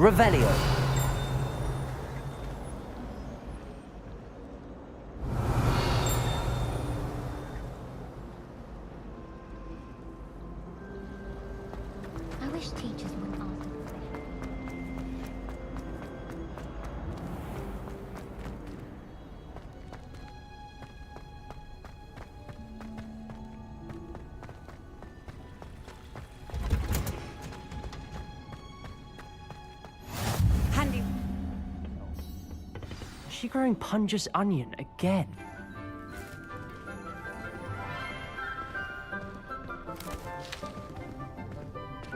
Revelio. I wish teachers wouldn't ask them. Handy. Is she growing Punja's onion again?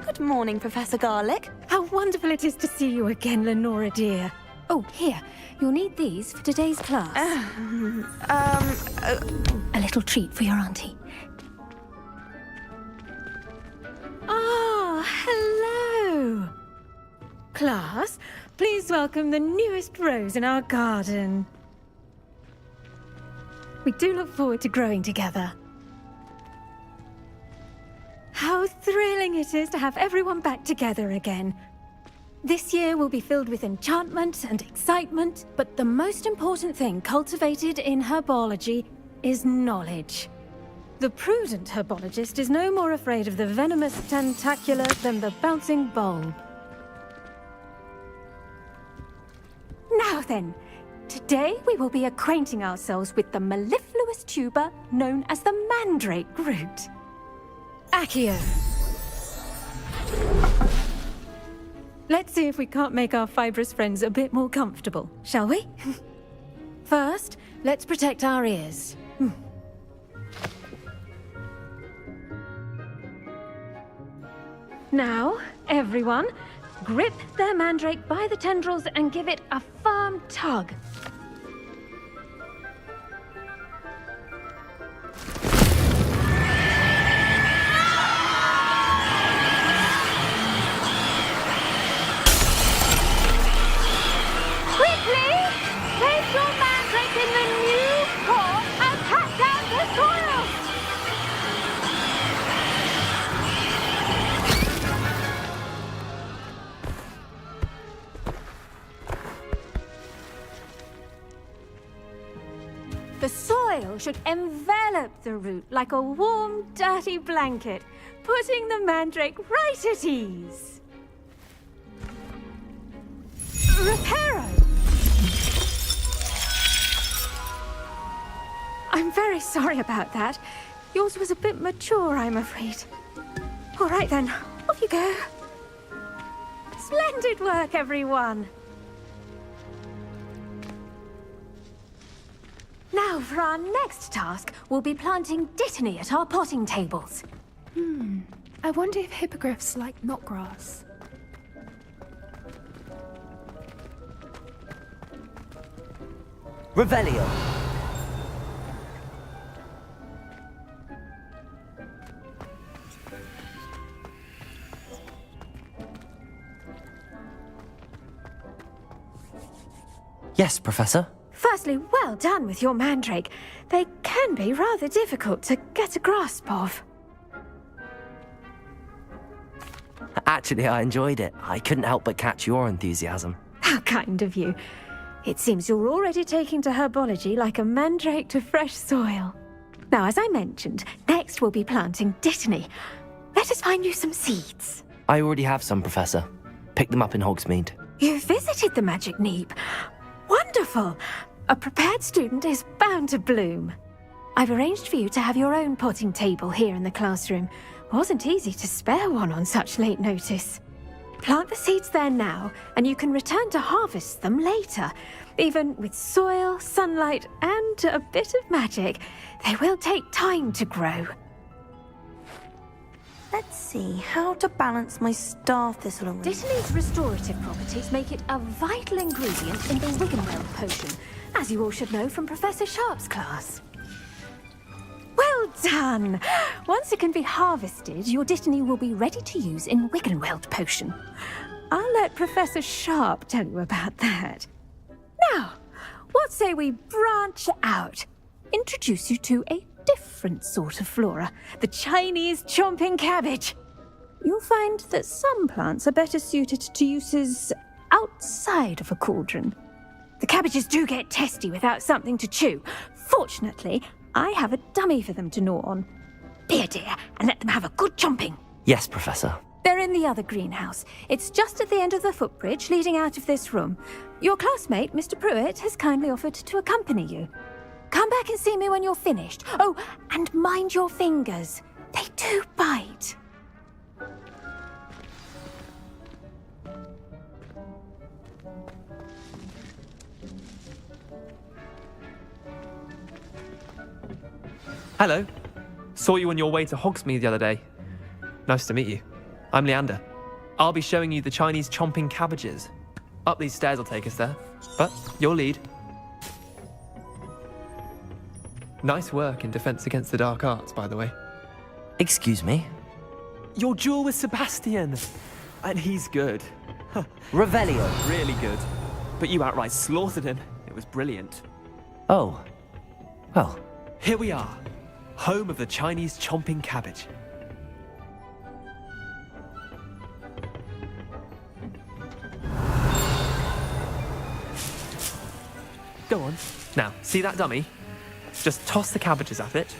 Good morning, Professor Garlick. How wonderful it is to see you again, Lenora dear. Oh, here. You'll need these for today's class. A little treat for your auntie. Ah, hello. Class, please welcome the newest rose in our garden. We do look forward to growing together. How thrilling it is to have everyone back together again. This year will be filled with enchantment and excitement, but the most important thing cultivated in herbology is knowledge. The prudent herbologist is no more afraid of the venomous tentacula than the bouncing bulb. Now then, today we will be acquainting ourselves with the mellifluous tuber known as the mandrake root. Accio. Let's see if we can't make our fibrous friends a bit more comfortable, shall we? First, let's protect our ears. Now, everyone, grip their mandrake by the tendrils and give it a firm tug. Quickly! Place your mandrake in the new pot and pat down the soil! The soil should envelop the root like a warm, dirty blanket, putting the mandrake right at ease. Reparo! I'm very sorry about that. Yours was a bit mature, I'm afraid. All right then, off you go. Splendid work, everyone. Now, for our next task, we'll be planting dittany at our potting tables. I wonder if hippogriffs like knotgrass. Revelio. Yes, Professor. Firstly, well done with your mandrake. They can be rather difficult to get a grasp of. Actually, I enjoyed it. I couldn't help but catch your enthusiasm. How kind of you. It seems you're already taking to herbology like a mandrake to fresh soil. Now, as I mentioned, next we'll be planting dittany. Let us find you some seeds. I already have some, Professor. Picked them up in Hogsmeade. You visited the Magic Neep. Wonderful! A prepared student is bound to bloom. I've arranged for you to have your own potting table here in the classroom. Wasn't easy to spare one on such late notice. Plant the seeds there now, and you can return to harvest them later. Even with soil, sunlight, and a bit of magic, they will take time to grow. Let's see how to balance my star thistle array. Dittany's restorative properties make it a vital ingredient in the Wiggenweld potion, as you all should know from Professor Sharp's class. Well done! Once it can be harvested, your dittany will be ready to use in Wiggenweld potion. I'll let Professor Sharp tell you about that. Now, what say we branch out? Introduce you to a different sort of flora, the Chinese chomping cabbage. You'll find that some plants are better suited to uses outside of a cauldron. The cabbages do get testy without something to chew. Fortunately, I have a dummy for them to gnaw on. Be a dear and let them have a good chomping. Yes, Professor. They're in the other greenhouse. It's just at the end of the footbridge leading out of this room. Your classmate, Mr. Pruitt, has kindly offered to accompany you. Come back and see me when you're finished. Oh, and mind your fingers. They do bite. Hello. Saw you on your way to Hogsmeade the other day. Nice to meet you. I'm Leander. I'll be showing you the Chinese chomping cabbages. Up these stairs will take us there, but your lead. Nice work in Defense Against the Dark Arts, by the way. Excuse me? Your duel with Sebastian! And he's good. Revelio. Really good. But you outright slaughtered him. It was brilliant. Oh. Well, Here we are. Home of the Chinese chomping cabbage. Go on. Now, see that dummy? Just toss the cabbages at it,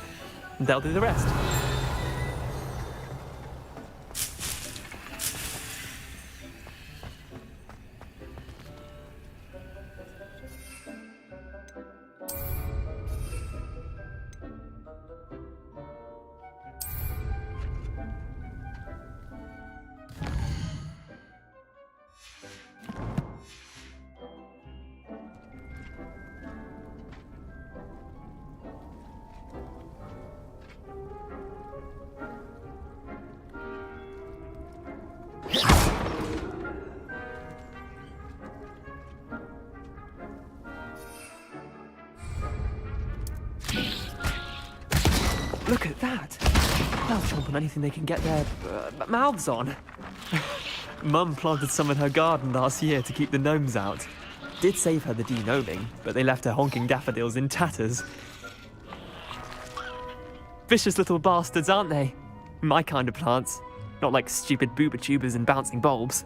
and they'll do the rest. Look at that! They'll chomp on anything they can get their mouths on. Mum planted some in her garden last year to keep the gnomes out. Did save her the de-gnoming, but they left her honking daffodils in tatters. Vicious little bastards, aren't they? My kind of plants. Not like stupid booba tubers and bouncing bulbs.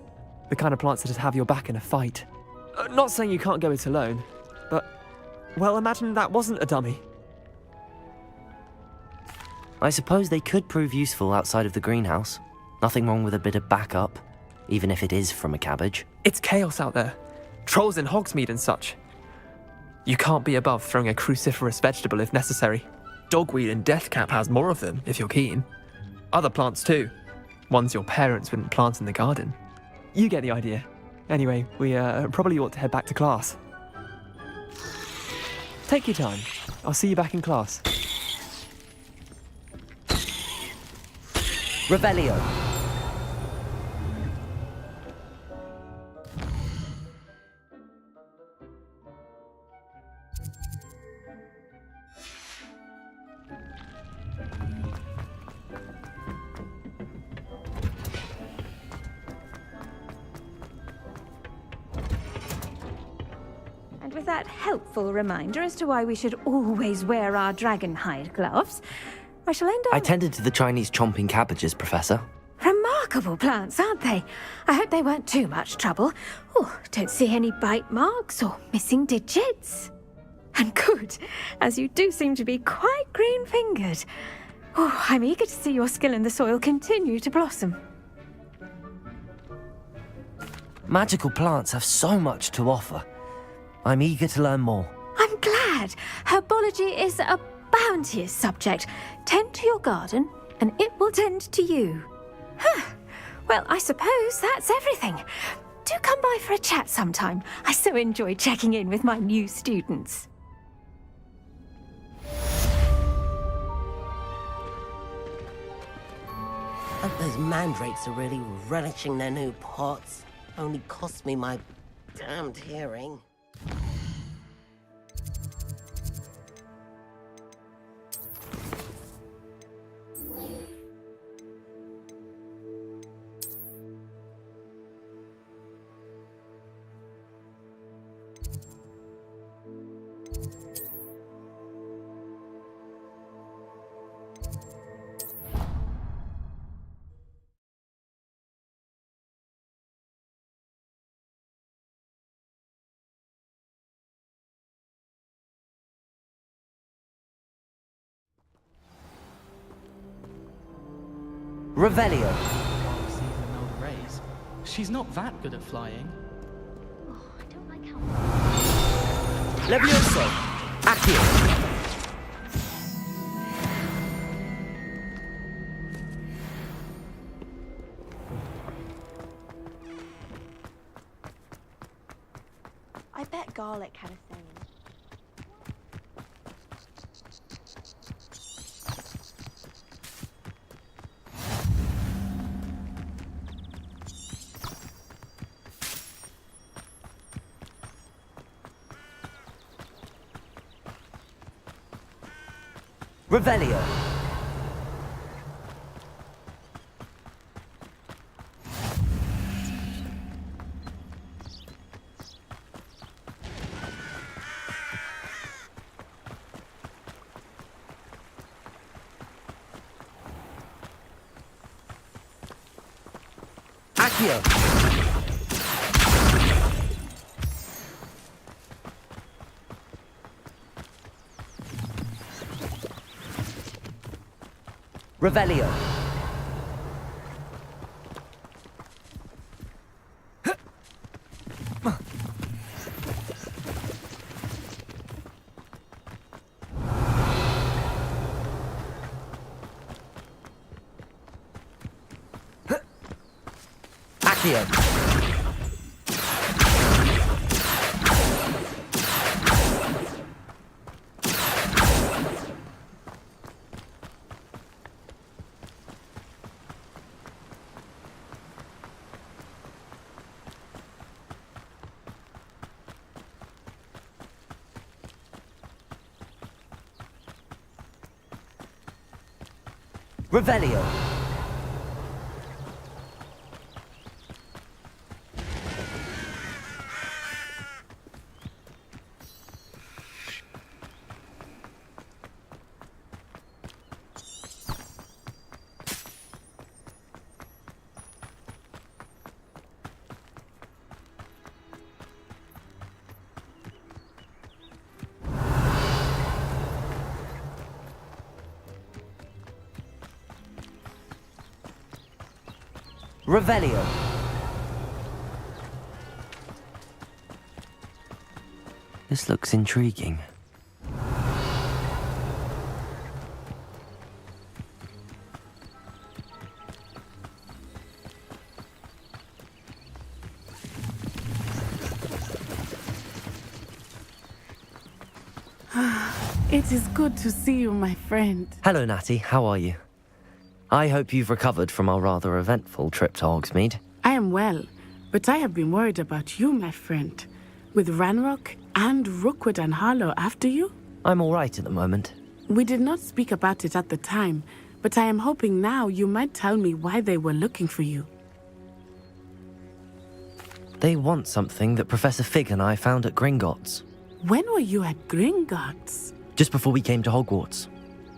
The kind of plants that just have your back in a fight. Not saying you can't go it alone, but, well, imagine that wasn't a dummy. I suppose they could prove useful outside of the greenhouse. Nothing wrong with a bit of backup, even if it is from a cabbage. It's chaos out there. Trolls in Hogsmeade and such. You can't be above throwing a cruciferous vegetable if necessary. Dogweed and deathcap has more of them, if you're keen. Other plants too. Ones your parents wouldn't plant in the garden. You get the idea. Anyway, we probably ought to head back to class. Take your time. I'll see you back in class. Revelio. And with that helpful reminder as to why we should always wear our dragon hide gloves, I shall end up... I tended to the Chinese chomping cabbages, Professor. Remarkable plants, aren't they? I hope they weren't too much trouble. Oh, don't see any bite marks or missing digits. And good, as you do seem to be quite green-fingered. Oh, I'm eager to see your skill in the soil continue to blossom. Magical plants have so much to offer. I'm eager to learn more. I'm glad. Herbology is a bounteous subject. Tend to your garden, and it will tend to you. Huh. Well, I suppose that's everything. Do come by for a chat sometime. I so enjoy checking in with my new students. Hope those mandrakes are really relishing their new pots. Only cost me my damned hearing. Revelio. Season and old rays. She's not that good at flying. Oh, I don't like how... Levioso. Accio. I bet garlic had a saying. Revelio. Accio. Revelio. Accio. Revelio. Revelio. This looks intriguing. It is good to see you, my friend. Hello, Natty. How are you? I hope you've recovered from our rather eventful trip to Hogsmeade. I am well, but I have been worried about you, my friend. With Ranrock and Rookwood and Harlow after you? I'm all right at the moment. We did not speak about it at the time, but I am hoping now you might tell me why they were looking for you. They want something that Professor Fig and I found at Gringotts. When were you at Gringotts? Just before we came to Hogwarts.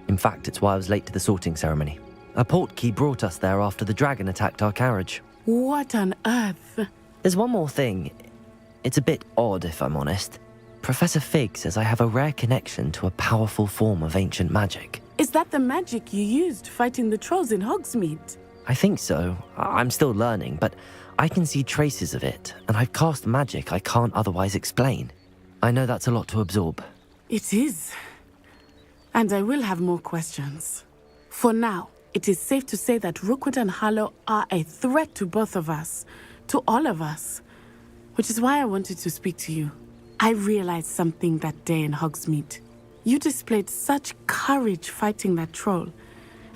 In fact, it's why I was late to the sorting ceremony. A portkey brought us there after the dragon attacked our carriage. What on earth? There's one more thing. It's a bit odd, if I'm honest. Professor Fig says I have a rare connection to a powerful form of ancient magic. Is that the magic you used fighting the trolls in Hogsmeade? I think so. I'm still learning, but I can see traces of it, and I've cast magic I can't otherwise explain. I know that's a lot to absorb. It is. And I will have more questions. For now, it is safe to say that Rookwood and Harlow are a threat to both of us, to all of us, which is why I wanted to speak to you. I realized something that day in Hogsmeade. You displayed such courage fighting that troll,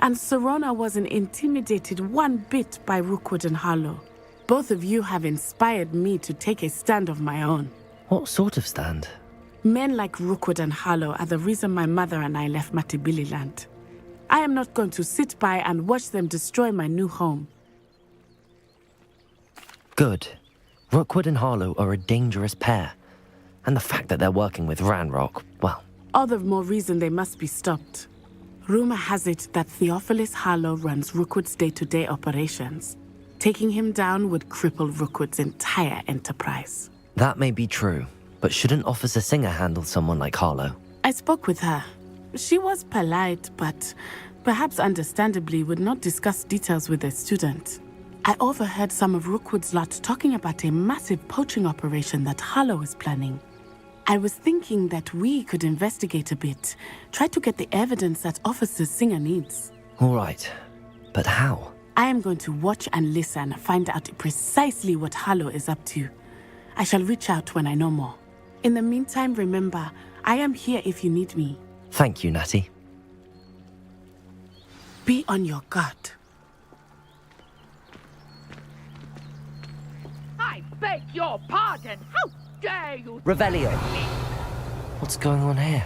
and Serona wasn't intimidated one bit by Rookwood and Harlow. Both of you have inspired me to take a stand of my own. What sort of stand? Men like Rookwood and Harlow are the reason my mother and I left Matibili-land. I am not going to sit by and watch them destroy my new home. Good. Rookwood and Harlow are a dangerous pair. And the fact that they're working with Ranrock, well... All the more reason they must be stopped. Rumor has it that Theophilus Harlow runs Rookwood's day-to-day operations. Taking him down would cripple Rookwood's entire enterprise. That may be true, but shouldn't Officer Singer handle someone like Harlow? I spoke with her. She was polite, but perhaps understandably, would not discuss details with a student. I overheard some of Rookwood's lot talking about a massive poaching operation that Harlow is planning. I was thinking that we could investigate a bit, try to get the evidence that Officer Singer needs. All right, but how? I am going to watch and listen, find out precisely what Harlow is up to. I shall reach out when I know more. In the meantime, remember, I am here if you need me. Thank you, Natty. Be on your guard. I beg your pardon. How dare you? Revelio. What's going on here?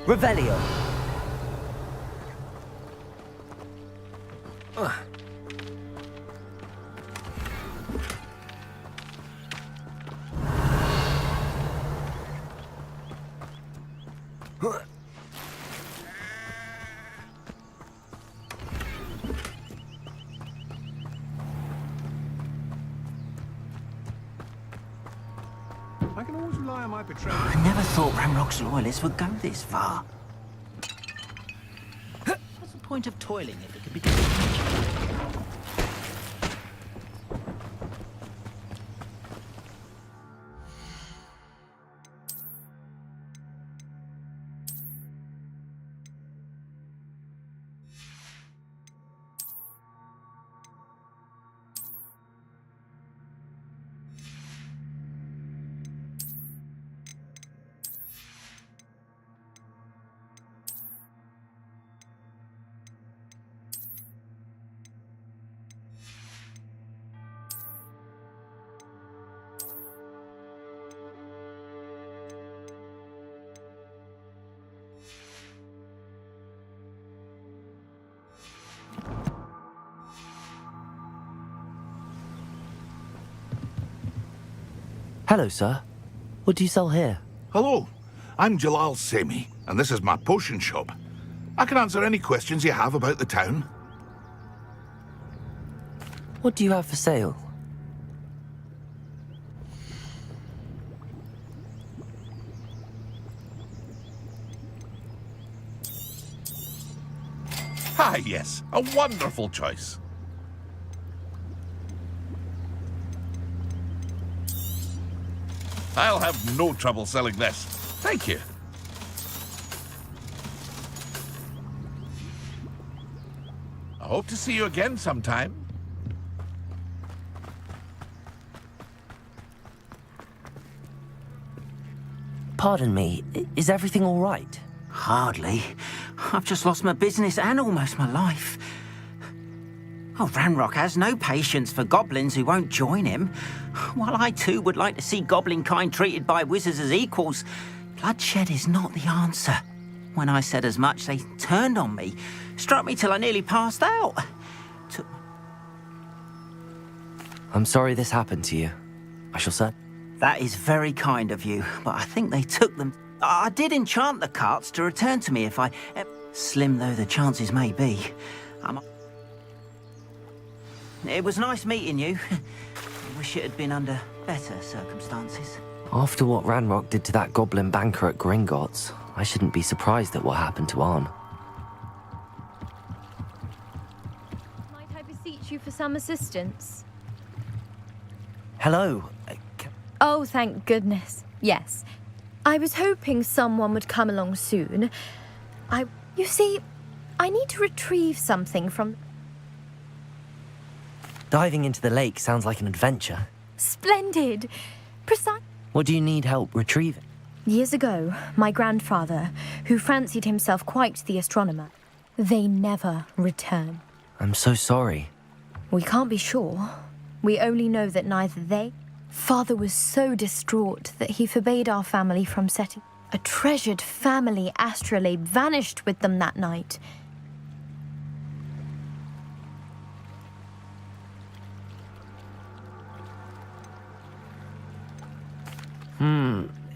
Revelio. I can always rely on my betrayal. I never thought Ramrock's loyalists would go this far. What's the point of toiling if it could be done? Hello, sir. What do you sell here? Hello, I'm Jalal Semi, and this is my potion shop. I can answer any questions you have about the town. What do you have for sale? Ah, yes, a wonderful choice. I'll have no trouble selling this. Thank you. I hope to see you again sometime. Pardon me, is everything all right? Hardly. I've just lost my business and almost my life. Oh, Ranrock has no patience for goblins who won't join him. While I too would like to see goblin kind treated by wizards as equals, bloodshed is not the answer. When I said as much, they turned on me, struck me till I nearly passed out. I'm sorry this happened to you. I shall say. That is very kind of you, but I think they took them. I did enchant the carts to return to me if I... Slim though the chances may be. It was nice meeting you. I wish it had been under better circumstances. After what Ranrock did to that goblin banker at Gringotts, I shouldn't be surprised at what happened to Arn. Might I beseech you for some assistance? Hello. Oh, thank goodness. Yes. I was hoping someone would come along soon. You see, I need to retrieve something from... Diving into the lake sounds like an adventure. Splendid! What do you need help retrieving? Years ago, my grandfather, who fancied himself quite the astronomer, they never returned. I'm so sorry. We can't be sure. We only know that neither they... Father was so distraught that he forbade our family from setting. A treasured family astrolabe vanished with them that night.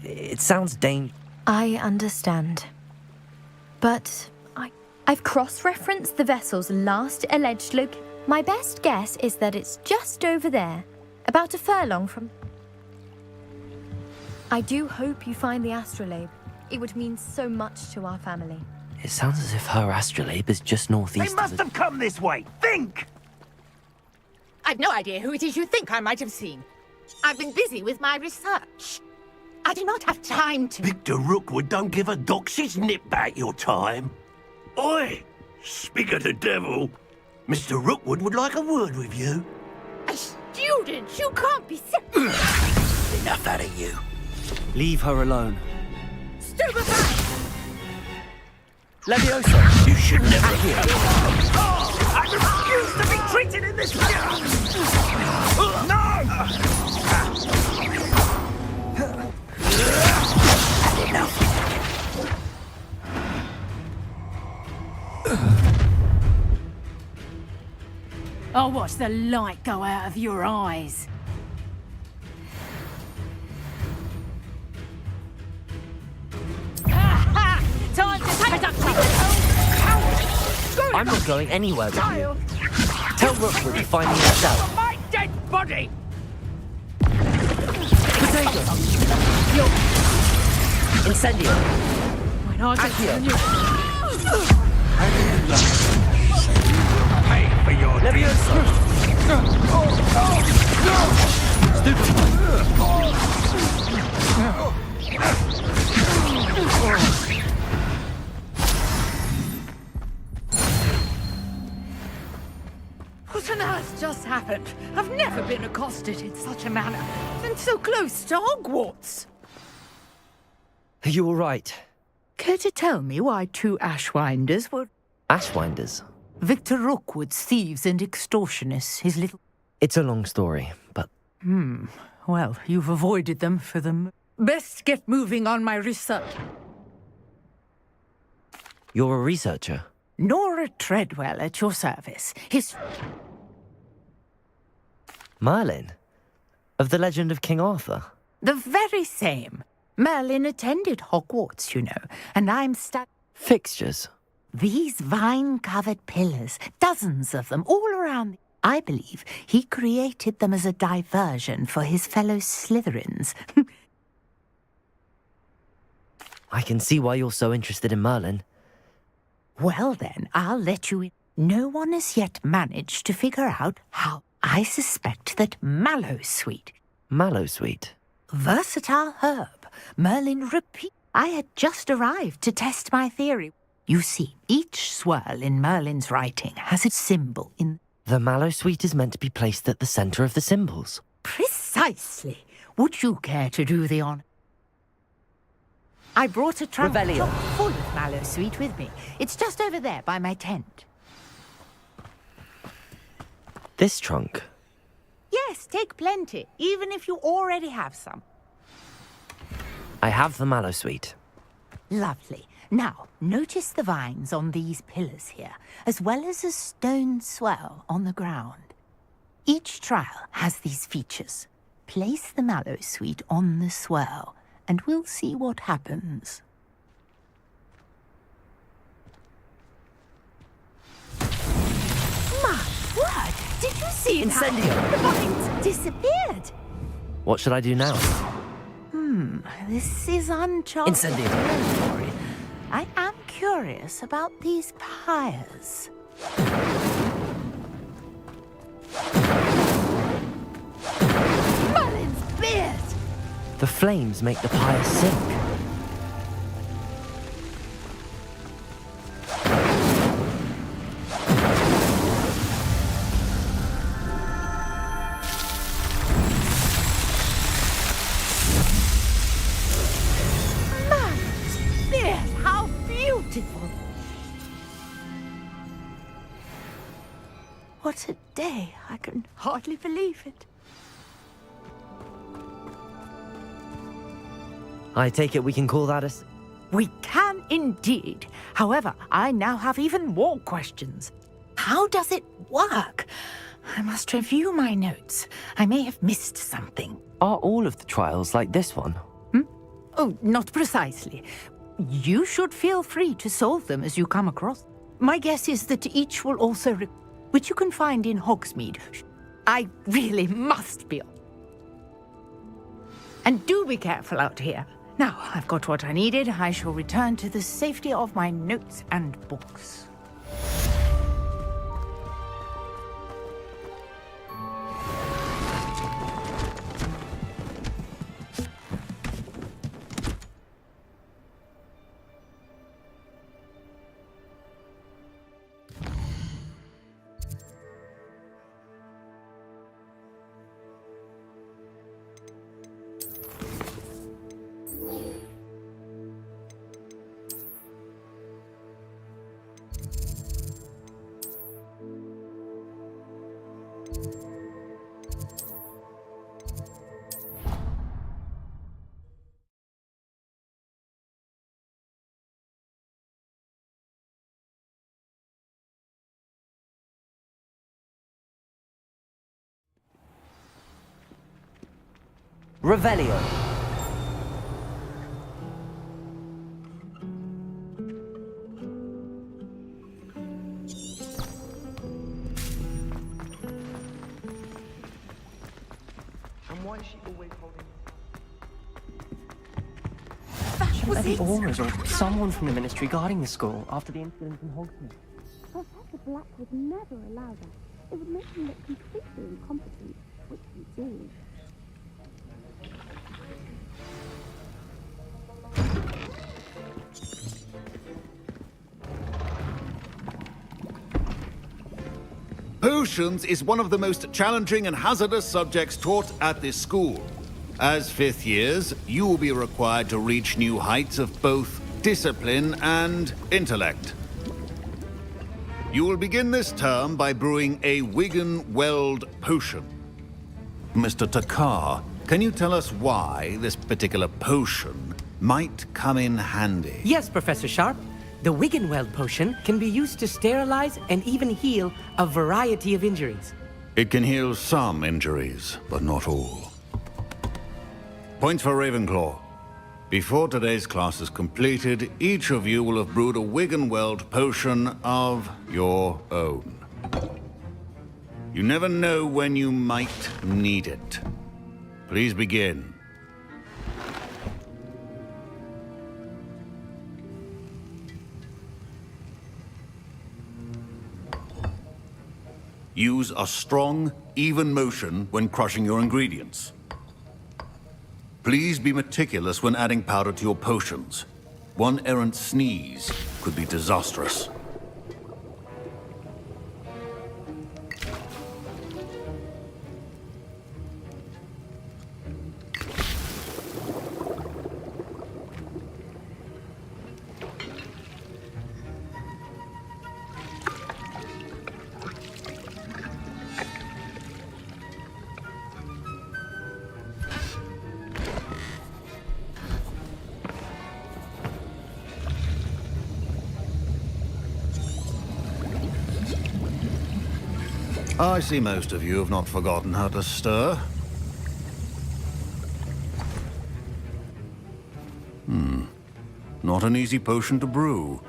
It sounds I understand. But I've cross-referenced the vessel's last alleged My best guess is that it's just over there, about a furlong from... I do hope you find the astrolabe. It would mean so much to our family. It sounds as if her astrolabe is just northeast. They must have come this way. Think! I've no idea who it is you think I might have seen. I've been busy with my research. I do not have time to... Victor Rookwood don't give a doxy's nip back your time. Oi! Speak of the devil. Mr. Rookwood would like a word with you. A student? You can't be... Enough out of you. Leave her alone. Stupefy! Leviosa! You should never hear. I refuse to be treated in this manner! No! Enough. I'll watch the light go out of your eyes. Time to take it. I'm not going anywhere with you. Tell Rookwood to find me herself. My dead body! Potato! Incendio! When I get Accio! Pay for your Leviosa! What on earth just happened? I've never been accosted in such a manner. And so close to Hogwarts. Are you all right? Care to tell me why two Ashwinders were... Ashwinders? Victor Rookwood's thieves and extortionists, his little... It's a long story, but... Well, you've avoided them for them. Best get moving on my research. You're a researcher? Nora Treadwell at your service. Merlin? Of the legend of King Arthur? The very same. Merlin attended Hogwarts, you know, and I'm Fixtures? These vine-covered pillars, dozens of them, all around. I believe he created them as a diversion for his fellow Slytherins. I can see why you're so interested in Merlin. Well then, I'll let you in. No one has yet managed to figure out how. I suspect that Mallowsweet... Mallowsweet? Versatile herb. Merlin repeat. I had just arrived to test my theory. You see, each swirl in Merlin's writing has its symbol in... The Mallowsweet is meant to be placed at the centre of the symbols. Precisely. Would you care to do the honour? I brought a trunk Revelio. full of Mallowsweet with me. It's just over there by my tent. This trunk? Yes, take plenty, even if you already have some. I have the Mallowsweet. Lovely. Now, notice the vines on these pillars here, as well as a stone swell on the ground. Each trial has these features. Place the Mallowsweet on the swell, and we'll see what happens. My word! Did you see it? Incendio! The vines disappeared! What should I do now? This is uncharted Incendio! territory. I am curious about these pyres. Merlin's beard! The flames make the pyre sink. Merlin's beard! How beautiful! What a day! I can hardly believe it. I take it we can call that a... We can indeed. However, I now have even more questions. How does it work? I must review my notes. I may have missed something. Are all of the trials like this one? Oh, not precisely. You should feel free to solve them as you come across. My guess is that each will also which you can find in Hogsmeade. I really must be. And do be careful out here. Now, I've got what I needed. I shall return to the safety of my notes and books. Revelio. And why is she always holding... Shouldn't there be Aurors or someone from the Ministry guarding the school after the incident in Hogsmeade? Professor Black would never allow that. It would make him look completely incompetent, which he did. Potions is one of the most challenging and hazardous subjects taught at this school. As fifth years, you will be required to reach new heights of both discipline and intellect. You will begin this term by brewing a Wigan-Weld potion. Mr. Takar, can you tell us why this particular potion might come in handy? Yes, Professor Sharp. The Wiggenweld potion can be used to sterilize and even heal a variety of injuries. It can heal some injuries, but not all. Points for Ravenclaw. Before today's class is completed, each of you will have brewed a Wiggenweld potion of your own. You never know when you might need it. Please begin. Use a strong, even motion when crushing your ingredients. Please be meticulous when adding powder to your potions. One errant sneeze could be disastrous. I see most of you have not forgotten how to stir. Not an easy potion to brew.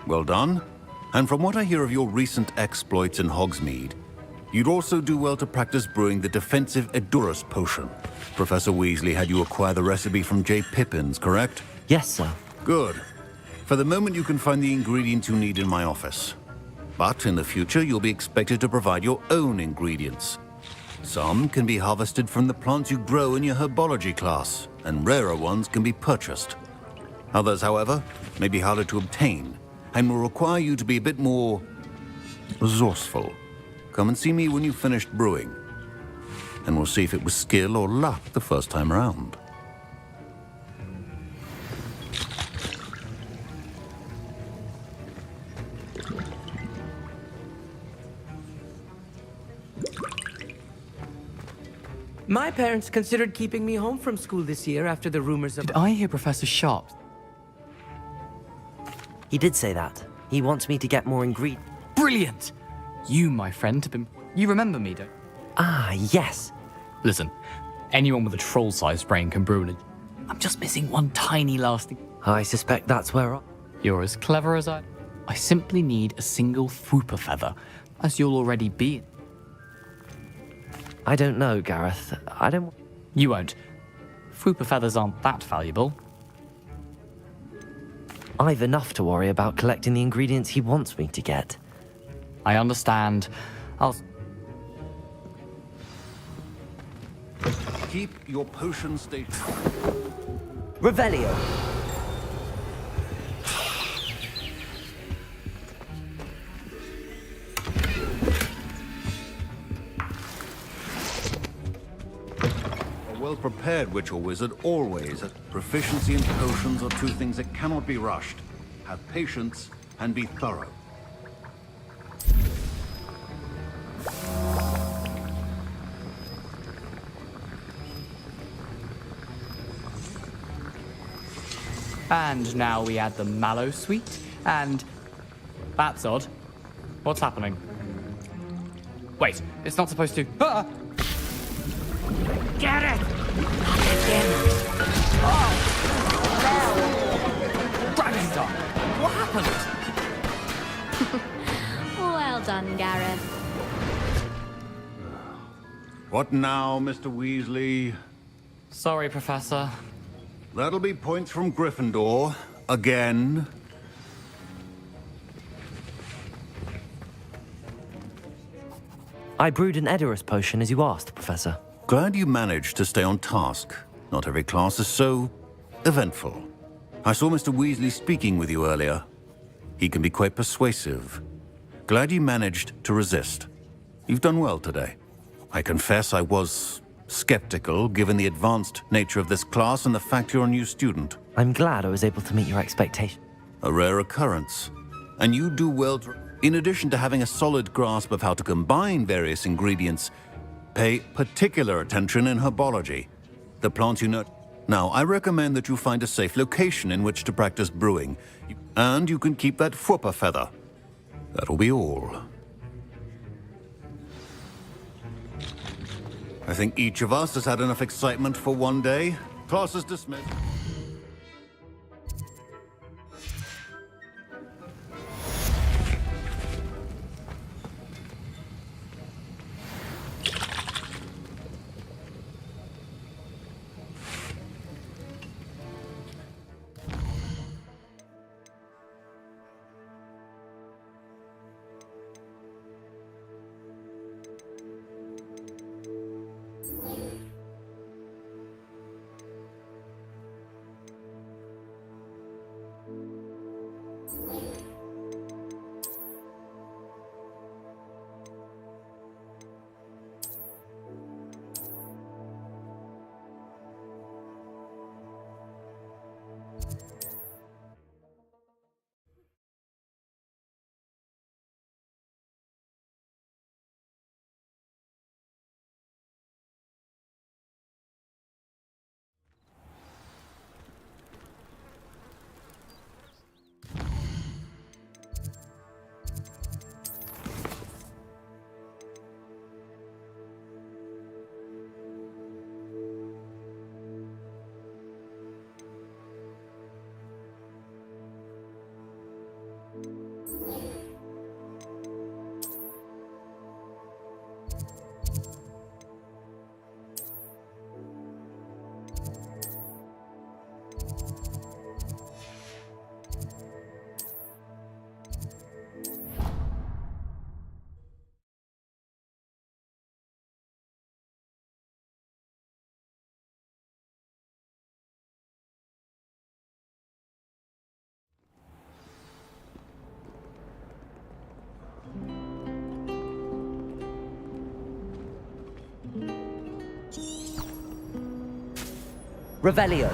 Well done. And from what I hear of your recent exploits in Hogsmeade, you'd also do well to practice brewing the defensive Edurus potion. Professor Weasley had you acquire the recipe from J. Pippins, correct? Yes, sir. Good. For the moment, you can find the ingredients you need in my office. But in the future, you'll be expected to provide your own ingredients. Some can be harvested from the plants you grow in your herbology class, and rarer ones can be purchased. Others, however, may be harder to obtain, and will require you to be a bit more resourceful. Come and see me when you've finished brewing, and we'll see if it was skill or luck the first time around. My parents considered keeping me home from school this year after the rumors of... Did I hear Professor Sharp? He did say that. He wants me to get more ingredients. Brilliant! You, my friend, have been... You remember me, don't... Ah, yes. Listen, anyone with a troll-sized brain can brew an... I'm just missing one tiny last thing. I suspect that's where You're as clever as I. I simply need a single Fwooper feather, as you'll already be. I don't know, Gareth. I don't... You won't. Fwooper feathers aren't that valuable. I've enough to worry about collecting the ingredients he wants me to get. I understand. I'll... Keep your potion station. Revelio. A well-prepared witch or wizard always. Proficiency in potions are two things that cannot be rushed. Have patience and be thorough. And now we add the mallow sweet, and... That's odd. What's happening? Wait, it's not supposed to... Ah! Get it! Dragon's What happened? Well done, Gareth. What now, Mr. Weasley? Sorry, Professor. That'll be points from Gryffindor. Again. I brewed an Edorus potion as you asked, Professor. Glad you managed to stay on task. Not every class is so eventful. I saw Mr. Weasley speaking with you earlier. He can be quite persuasive. Glad you managed to resist. You've done well today. I confess I was skeptical, given the advanced nature of this class and the fact you're a new student. I'm glad I was able to meet your expectations. A rare occurrence. And you do well to... In addition to having a solid grasp of how to combine various ingredients, pay particular attention in herbology. The plants you know... Now, I recommend that you find a safe location in which to practice brewing. And you can keep that Fwooper feather. That'll be all. I think each of us has had enough excitement for one day. Class is dismissed. Revelio.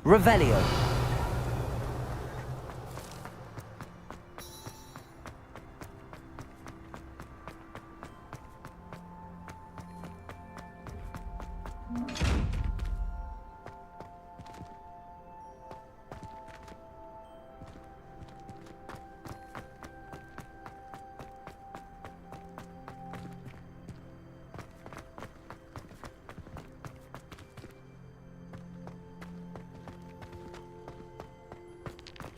Revelio.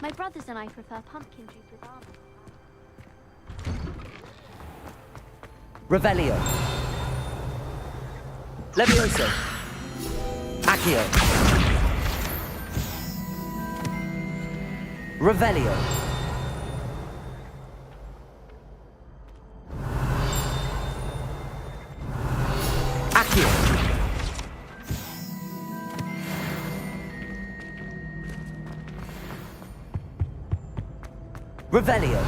My brothers and I prefer pumpkin juice with almonds. Revelio. Levioso. Accio. Revelio. Accio. Revelio.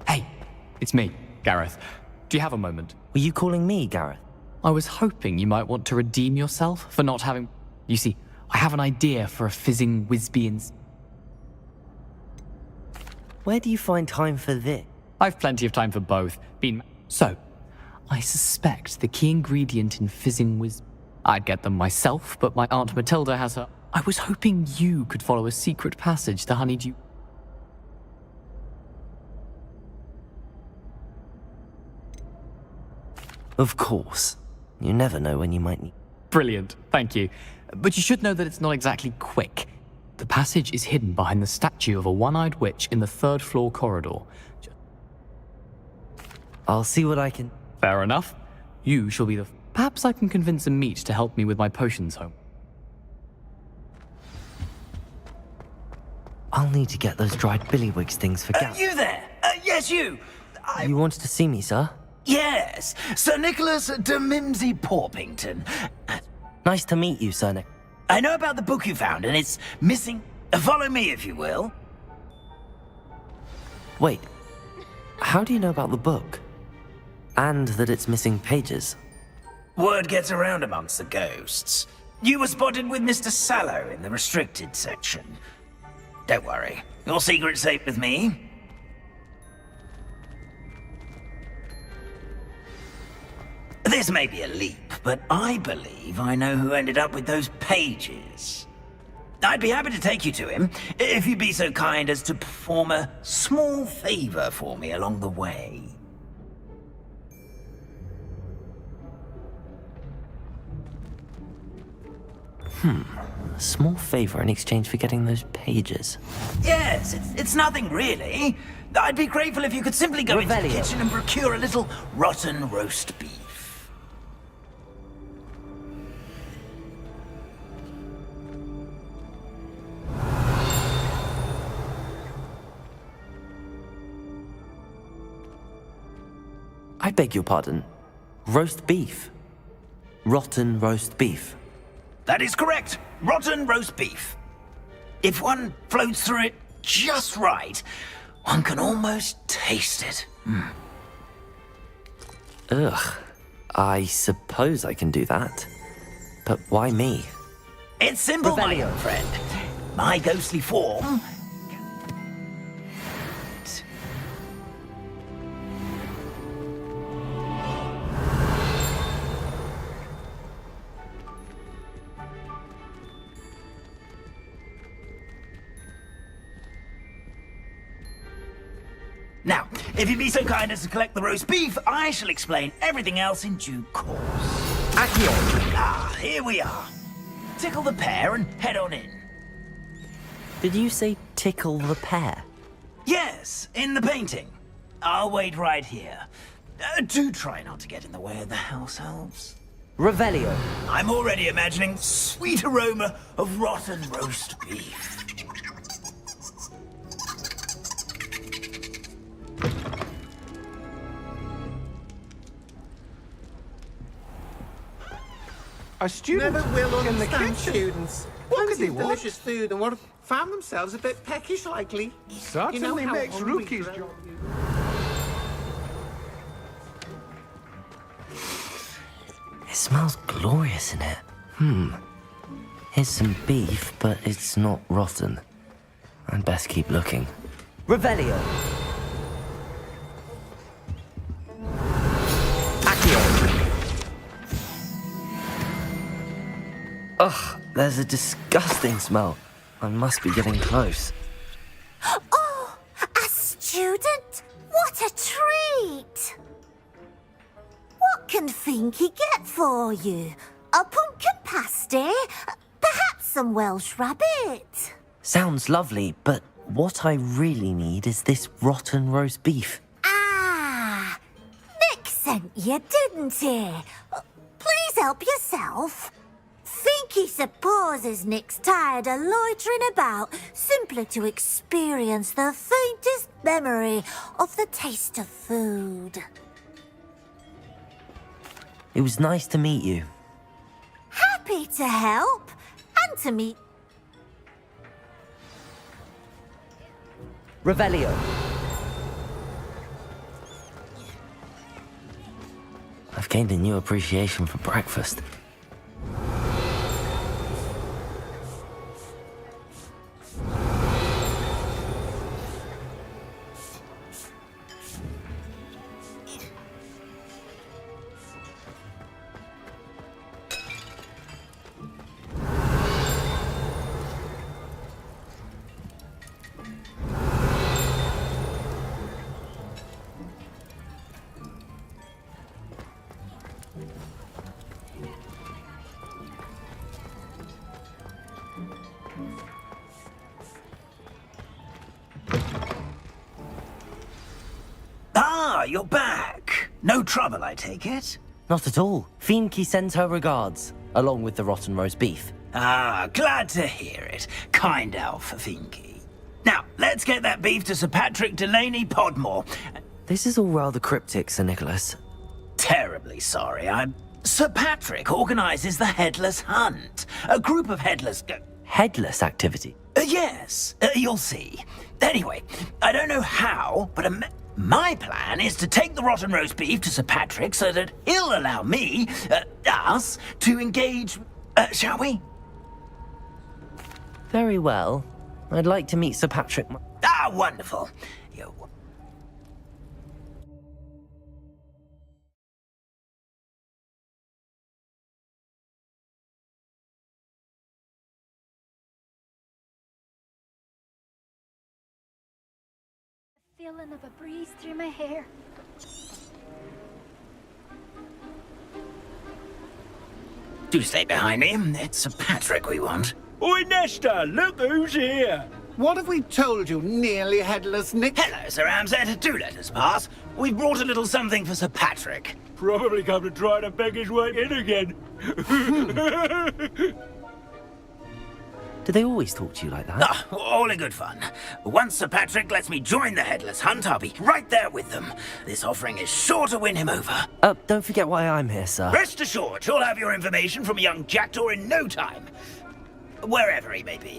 Hey, it's me, Gareth. Do you have a moment? Were you calling me, Gareth? I was hoping you might want to redeem yourself for not having... You see, I have an idea for a fizzing Whizbians. Where do you find time for this? I've plenty of time for both. So, I suspect the key ingredient in fizzing Whiz... I'd get them myself, but my Aunt Matilda has her... I was hoping you could follow a secret passage to Honeydew... Of course. You never know when you might need... Brilliant, thank you. But you should know that it's not exactly quick. The passage is hidden behind the statue of a one-eyed witch in the third-floor corridor. I'll see what I can... Fair enough. You shall be the... Perhaps I can convince a meat to help me with my potions home. I'll need to get those dried billywigs things for Gap. You there? Yes, you. You wanted to see me, sir? Yes, Sir Nicholas de Mimsy Porpington. Nice to meet you, Sir Nick. I know about the book you found, and it's missing... Follow me, if you will. Wait. How do you know about the book? And that it's missing pages? Word gets around amongst the ghosts. You were spotted with Mr. Sallow in the restricted section. Don't worry, your secret's safe with me. This may be a leap, but I believe I know who ended up with those pages. I'd be happy to take you to him, if you'd be so kind as to perform a small favor for me along the way. A small favor in exchange for getting those pages. Yes, it's nothing really. I'd be grateful if you could simply go into the kitchen and procure a little rotten roast beef. I beg your pardon. Roast beef. Rotten roast beef. That is correct. Rotten roast beef. If one floats through it just right, one can almost taste it. Ugh. I suppose I can do that. But why me? It's simple, my young friend. My ghostly form... Now, if you'd be so kind as to collect the roast beef, I shall explain everything else in due course. Accio! Ah, here we are. Tickle the pear and head on in. Did you say tickle the pear? Yes, in the painting. I'll wait right here. Do try not to get in the way of the house elves. Revelio. I'm already imagining sweet aroma of rotten roast beef. A student Never will in the understand kitchen. students. What could Fancy they want? delicious food and what found themselves a bit peckish likely. Certainly how makes hungry Rookie's Greg- job. smells glorious in it. Here's some beef, but it's not rotten. I'd best keep looking. Revelio. Ugh, there's a disgusting smell. I must be getting close. Oh, a student? What a treat! What can Finky get for you? A pumpkin pasty? Perhaps some Welsh rabbit? Sounds lovely, but what I really need is this rotten roast beef. Ah, Nick sent you, didn't he? Please help yourself. Finky supposes Nick's tired of loitering about simply to experience the faintest memory of the taste of food. It was nice to meet you. Happy to help and to meet. Revelio. I've gained a new appreciation for breakfast. Ah, you're back. No trouble, I take it? Not at all. Finky sends her regards, along with the rotten roast beef. Ah, glad to hear it. Kind elf, Finky. Now, let's get that beef to Sir Patrick Delaney Podmore. This is all rather cryptic, Sir Nicholas. Terribly sorry. Sir Patrick organises the Headless Hunt. A group of headless... Headless activity? Yes, you'll see. Anyway, I don't know how, but my plan is to take the rotten roast beef to Sir Patrick so that he'll allow me, us, to engage, shall we? Very well. I'd like to meet Sir Patrick. Ah, wonderful. Feeling of a breeze through my hair. Do stay behind me. It's Sir Patrick we want. Oi, Nesta, look who's here. What have we told you, nearly headless Nick? Hello, Sir Ramsed. Do let us pass. We've brought a little something for Sir Patrick. Probably come to try to beg his way in again. Do they always talk to you like that? Ah, all in good fun. Once Sir Patrick lets me join the Headless Hunt, I'll be right there with them. This offering is sure to win him over. Don't forget why I'm here, sir. Rest assured, you'll have your information from a young jackdaw in no time. Wherever he may be.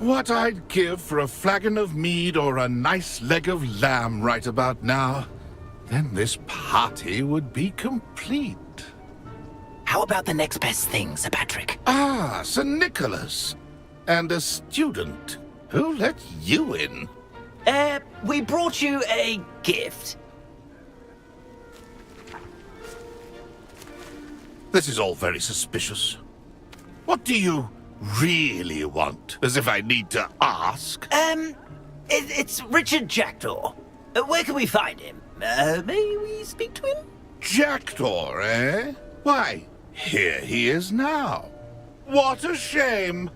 What I'd give for a flagon of mead or a nice leg of lamb right about now. Then this party would be complete. How about the next best thing, Sir Patrick? Ah, Sir Nicholas. And a student. Who let you in? We brought you a gift. This is all very suspicious. What do you really want? As if I need to ask? It's Richard Jackdaw. Where can we find him? May we speak to him? Jackdaw, eh? Why, here he is now. What a shame.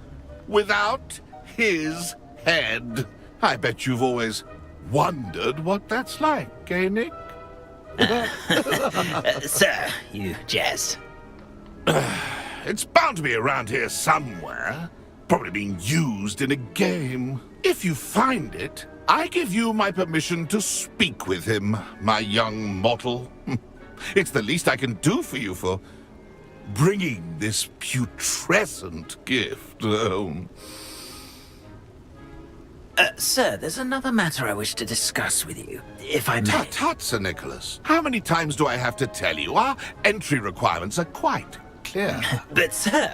Without his head. I bet you've always wondered what that's like, eh, Nick? Sir, you jest. It's bound to be around here somewhere. Probably being used in a game. If you find it, I give you my permission to speak with him, my young mortal. It's the least I can do for you for bringing this putrescent gift home. Sir, there's another matter I wish to discuss with you, if I may. Tut, tut, Sir Nicholas. How many times do I have to tell you? Our entry requirements are quite clear. But, sir,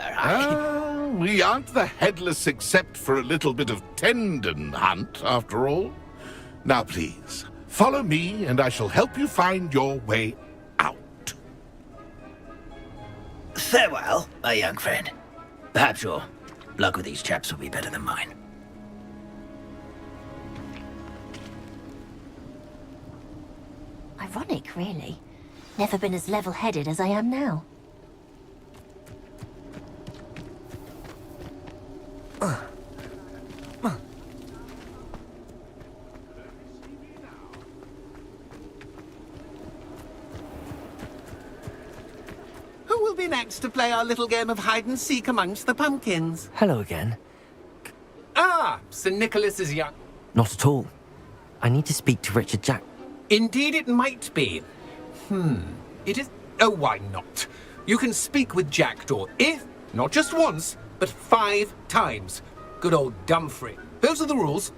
we aren't the headless except for a little bit of tendon hunt, after all. Now, please, follow me, and I shall help you find your way out. Farewell, my young friend. Perhaps your luck with these chaps will be better than mine. Ironic, really. Never been as level-headed as I am now. Who will be next to play our little game of hide-and-seek amongst the pumpkins? Hello again. Ah, Sir Nicholas is young. Not at all. I need to speak to Richard Jack. Indeed it might be. It is... Oh, why not? You can speak with Jackdaw if, not just once, but 5 times. Good old Dumfrey. Those are the rules.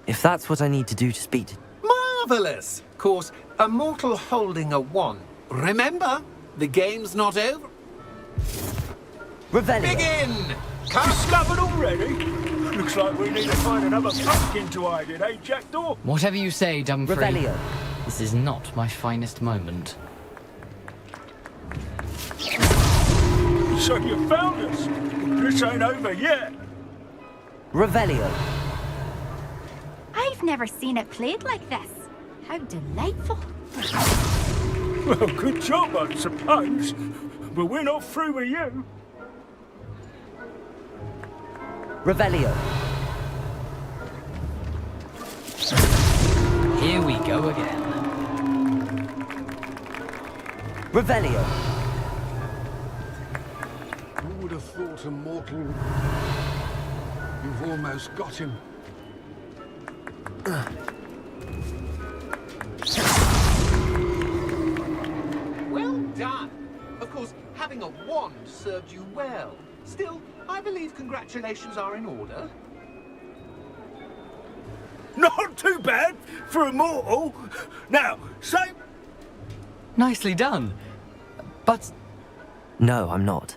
If that's what I need to do to speak to... Marvellous! Of course, a mortal holding a wand. Remember, the game's not over. Revelio. Begin! Discovered already? Looks like we need to find another pumpkin to hide in, eh, Jackdaw? Whatever you say, Dumfrey. Revelio. This is not my finest moment. So you found us? This ain't over yet. Revelio. I've never seen it played like this. How delightful. Well, good job, I suppose. But we're not through with you. Revelio. Here we go again. Revelio. Who would have thought a mortal... You've almost got him. Well done. Of course, having a wand served you well. Still, I believe congratulations are in order. Not too bad for a mortal. Now, say... Nicely done. But... No, I'm not.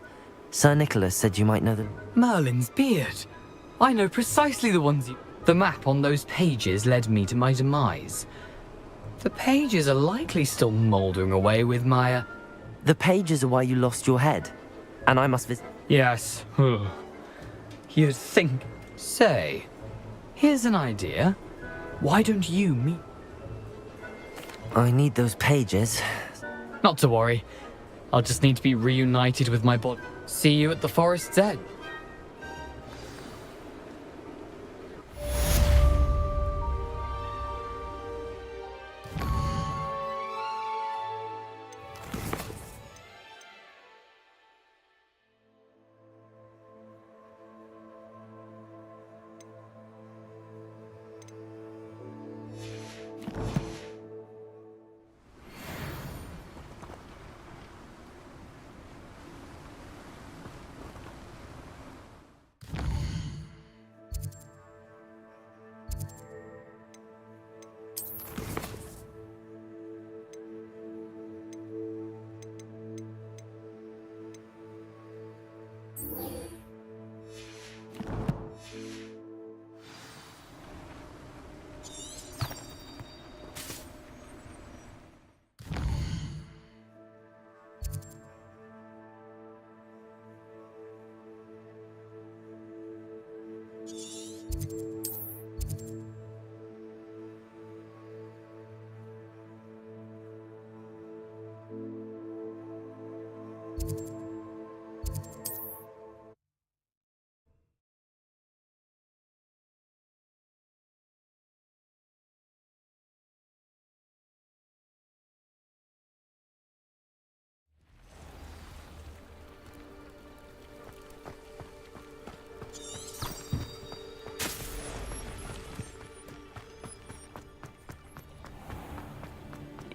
Sir Nicholas said you might know them. Merlin's beard. I know precisely the ones you... The map on those pages led me to my demise. The pages are likely still mouldering away with my... The pages are why you lost your head. And I must visit... Yes. You'd think... Say, here's an idea. Why don't you meet... I need those pages. Not to worry. I'll just need to be reunited with my body. See you at the forest's edge.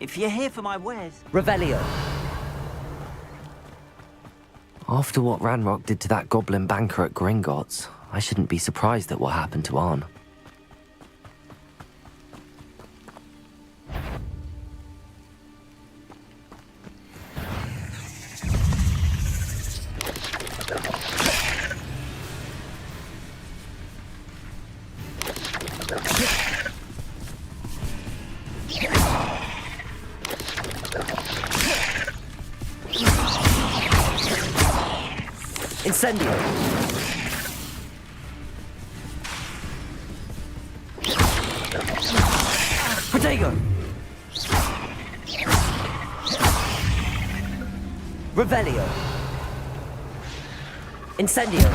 If you're here for my wares... Revelio. After what Ranrock did to that goblin banker at Gringotts, I shouldn't be surprised at what happened to Arn. Incendio! Protego! Revelio! Incendio!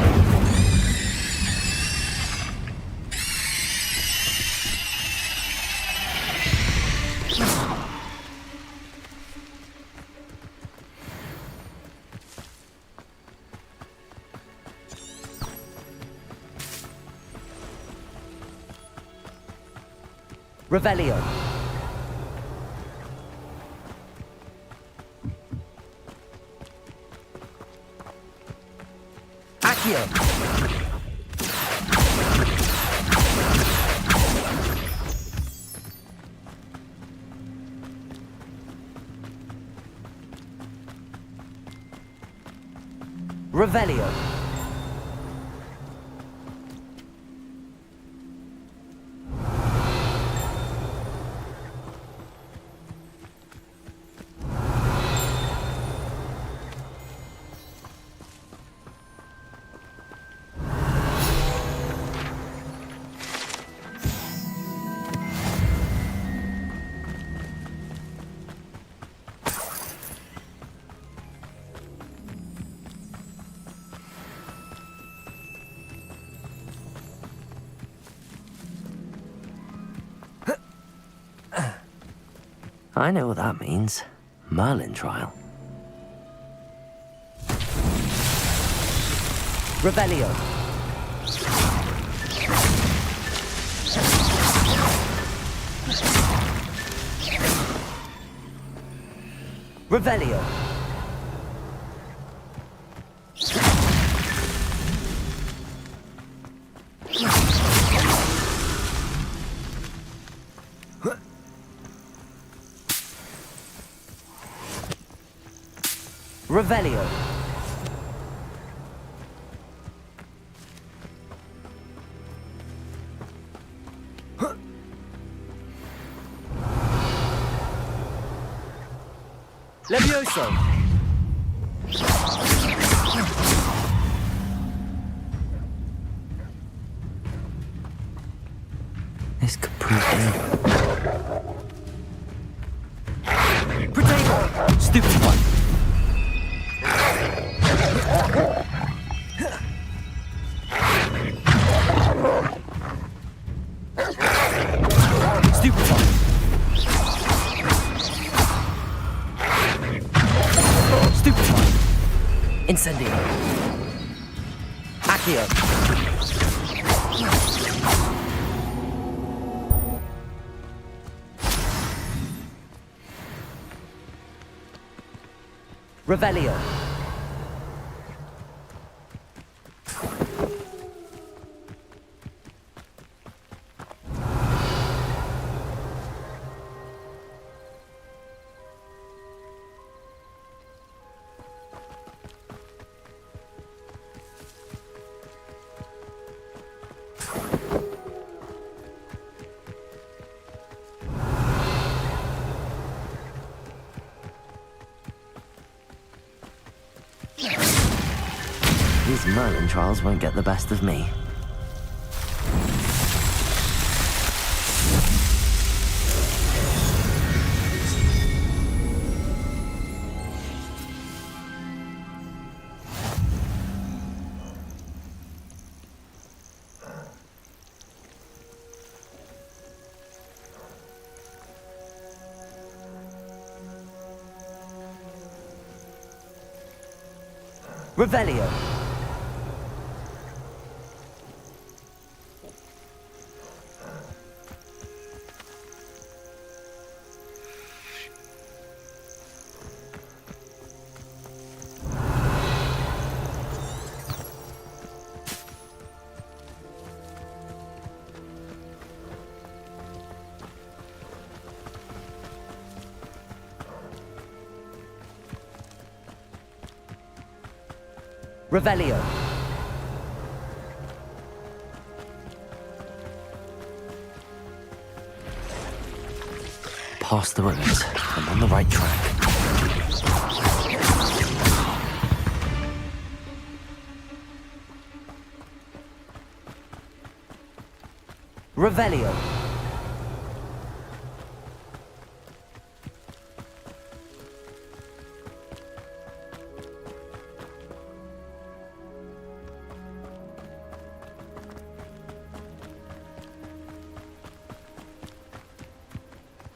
Revelio. Accio. Revelio. I know what that means. Merlin trial. Revelio. Revelio. Revelio. Levioso. This could prove dangerous. Protego! Stupid one. Stupid one. Stupid one. Incendio. Accio. Revelio. These Merlin trials won't get the best of me. Revelio. Revelio. Past the ruins. I'm on the right track. Revelio.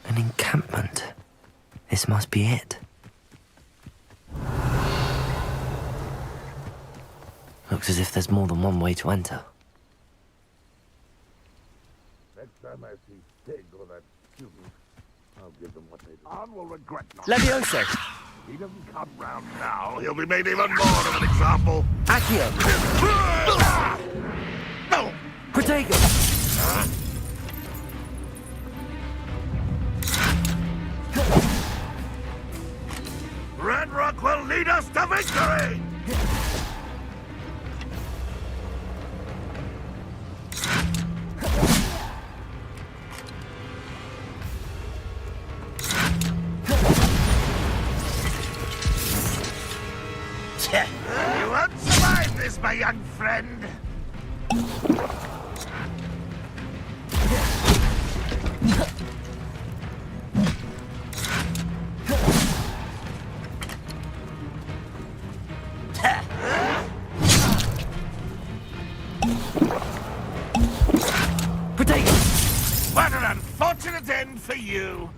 An encampment. This must be it. Looks as if there's more than one way to enter. Next time I see Stig or that student, I'll give them what they deserve. Will regret not. Levioso! He doesn't come round now, he'll be made even more of an example. Accio! No! Protego! Ranrock will lead us to victory! You won't survive this, my young friend. What an unfortunate end for you.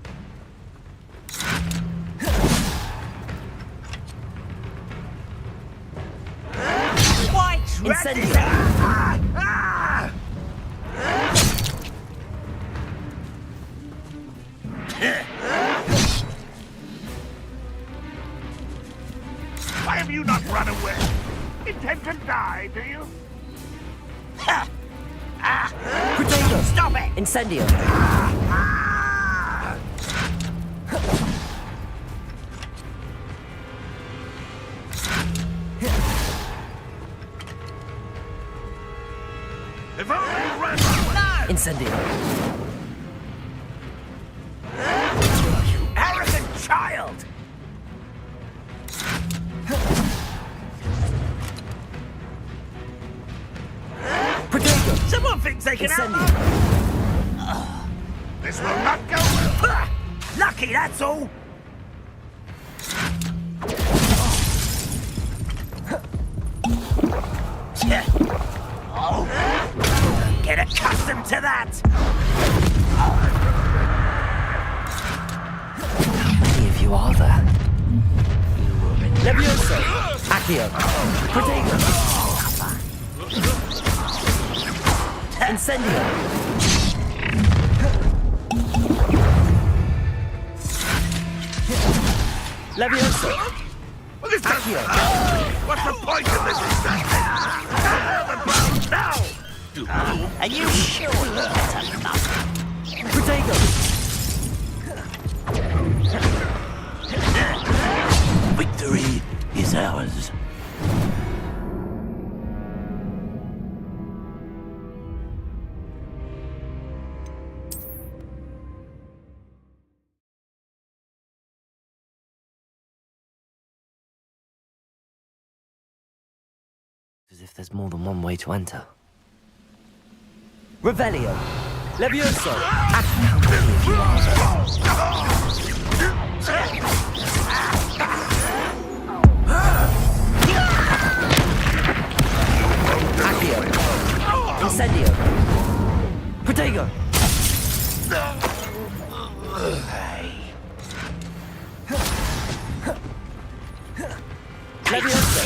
Incendio! Why have you not run away? Intend to die, do you? Protego! Stop it! Incendio! If only Ranrock... Incendio! You arrogant child! Protego! Someone thinks they can Incendio! This will not go well. Lucky, that's all. Get accustomed to that. How many of you are there? Levioso! Accio! Protego! Incendio! Levioso! Accio! What's the point of this exactly? The ground now! Are you sure that's enough? Protego! Victory is ours. As if there's more than one way to enter. Revelio! Levioso! How many of you are Accio! Incendio! Protego! Levioso!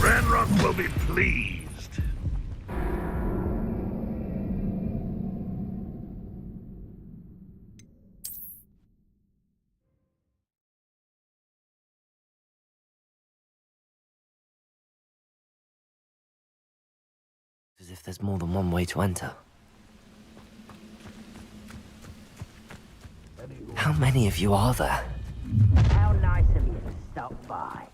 Ranrock will be pleased. As if there's more than one way to enter. How many of you are there? How nice of you to stop by.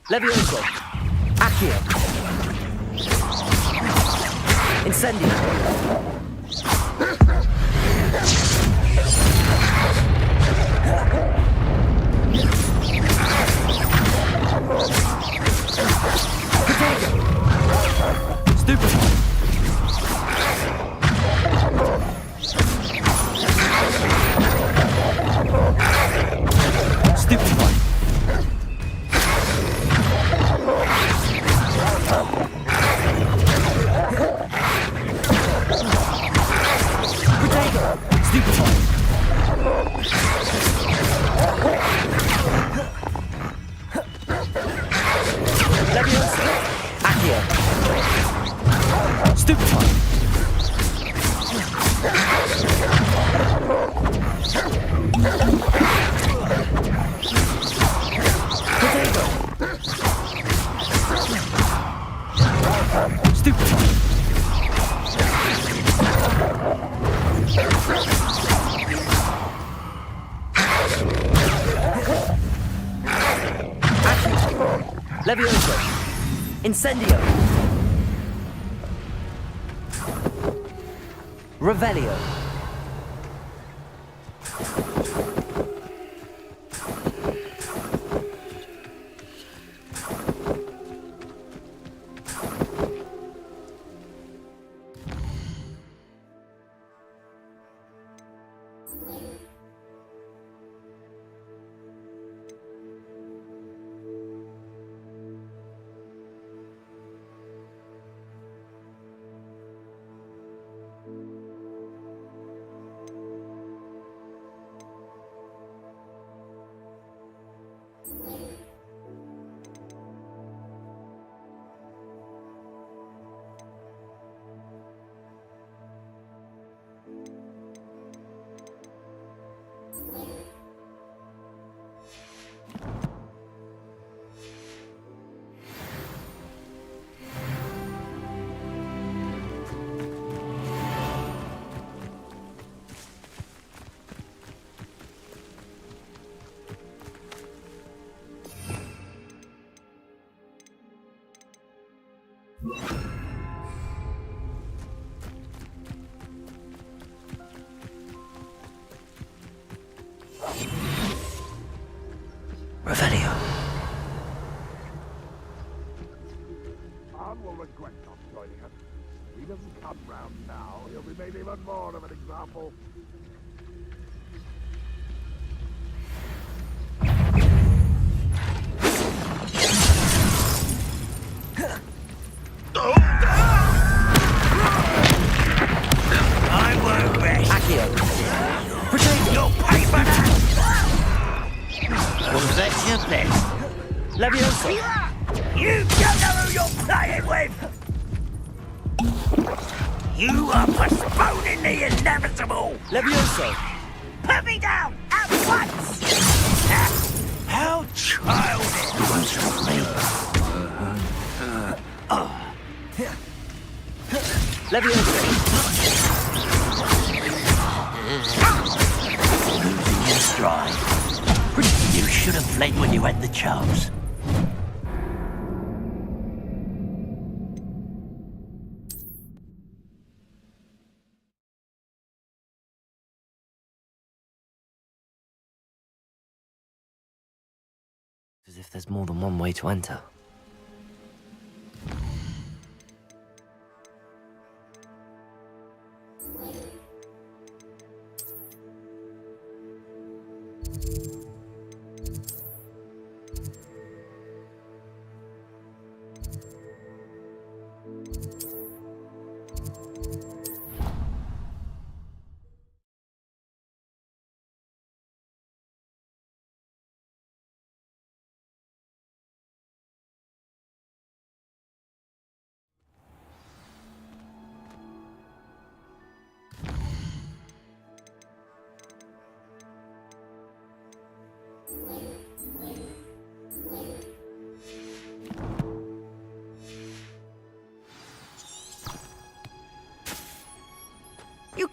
Levioso! Accio! Incendio! Levioso! Incendio! Revelio! Revelio. Arn will regret not joining us. If he doesn't come round now, he'll be made even more of an example. I won't rest. Accio! You'll pay for that! Was that your best? Levioso! You don't know who you're playing with! You are postponing the inevitable! Levioso! Put me down at once! How childish! Once with me. Levioso! Losing your stride. You should have fled when you had the chance. As if there's more than one way to enter.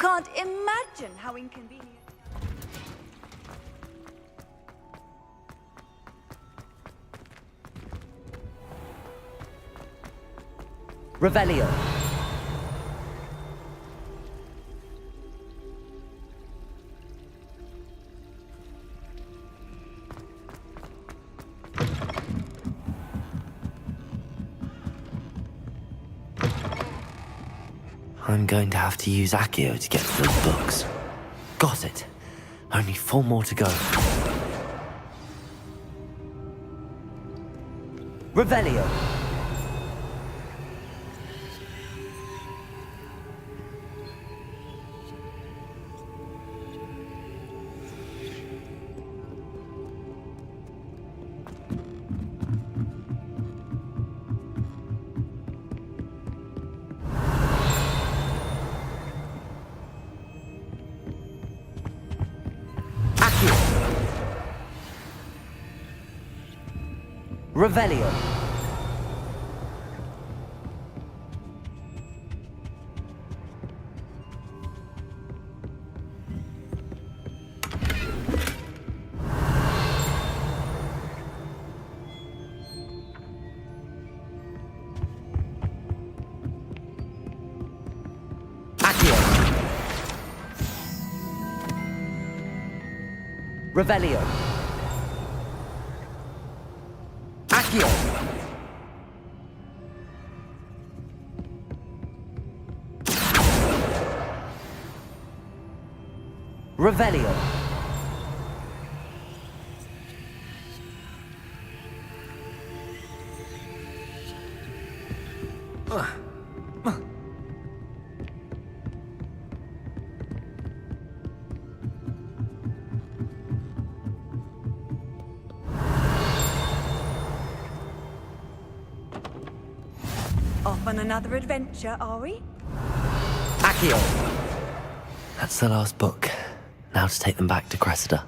can't imagine how inconvenient. Revelio. I'm going to have to use Accio to get to those books. Got it. Only 4 more to go. Revelio. Revelio. Accio. Revelio. Accio. Revelio. Off on another adventure, are we? Accio. That's the last book. Now to take them back to Cressida.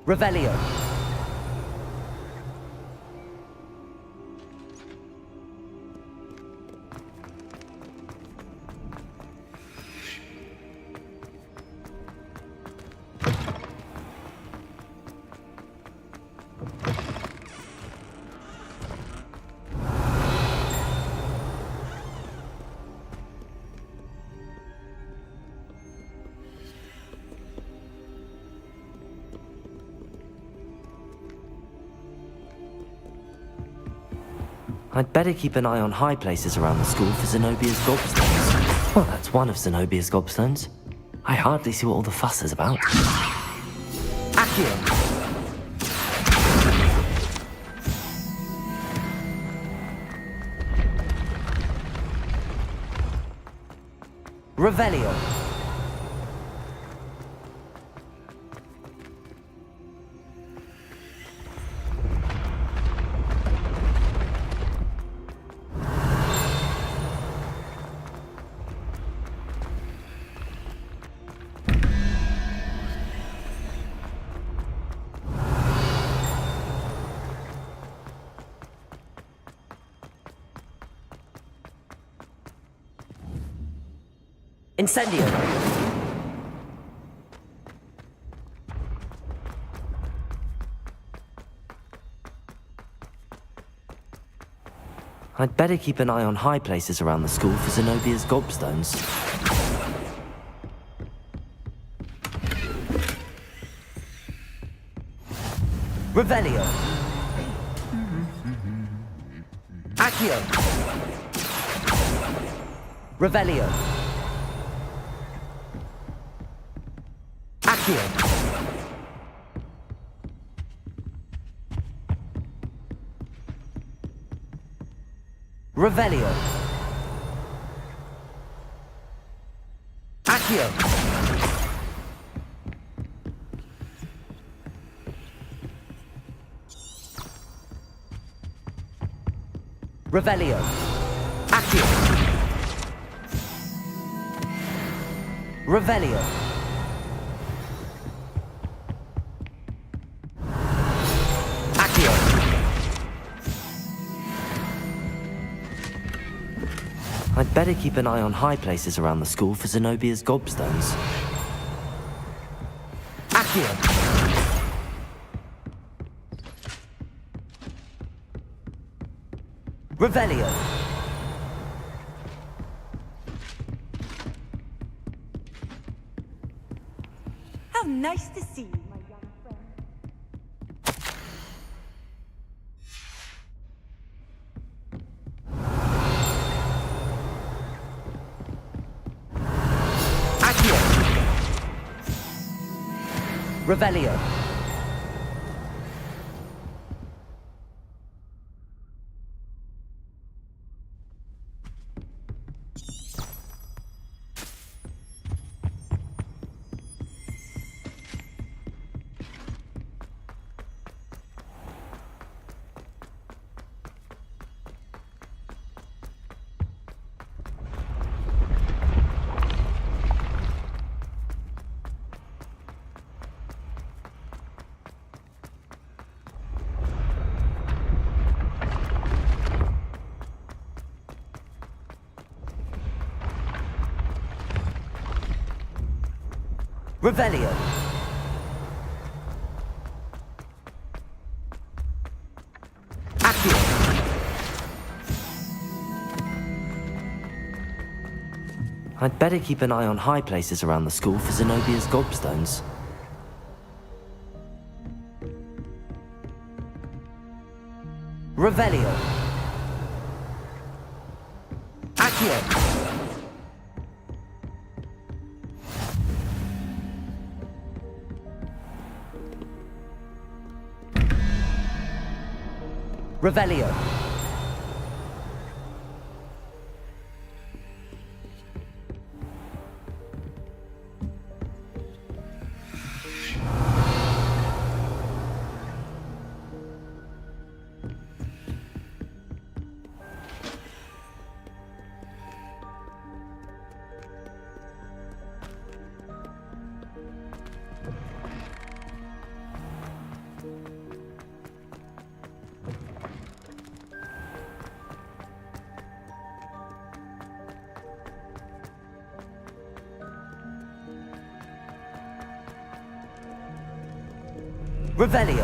Revelio. I'd better keep an eye on high places around the school for Zenobia's gobstones. Well, that's one of Zenobia's gobstones. I hardly see what all the fuss is about. Accio. Revelio. Incendio. I'd better keep an eye on high places around the school for Zenobia's gobstones. Revelio. Accio. Revelio. Accio. Revelio. Accio. Revelio. Accio. Revelio. Accio. I'd better keep an eye on high places around the school for Zenobia's gobstones. Accio. Revelio. How nice to see you, my young friend. Accio. Revelio. Revelio. Accio. I'd better keep an eye on high places around the school for Zenobia's gobstones. Revelio. Accio. Revelio. Revelio.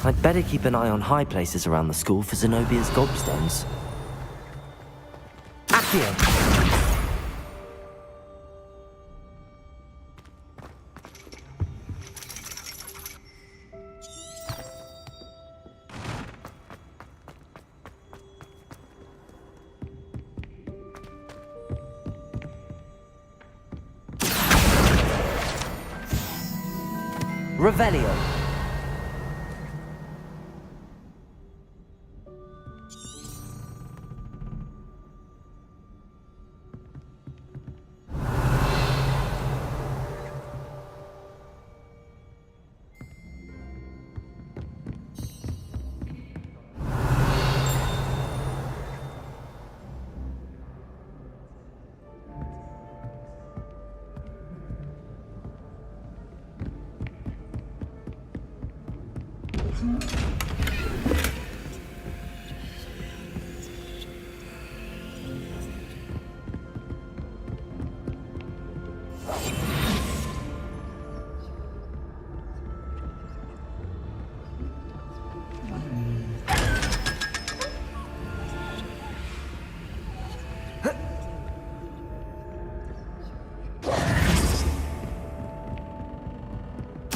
I'd better keep an eye on high places around the school for Zenobia's gobstones. Accio. Revelio.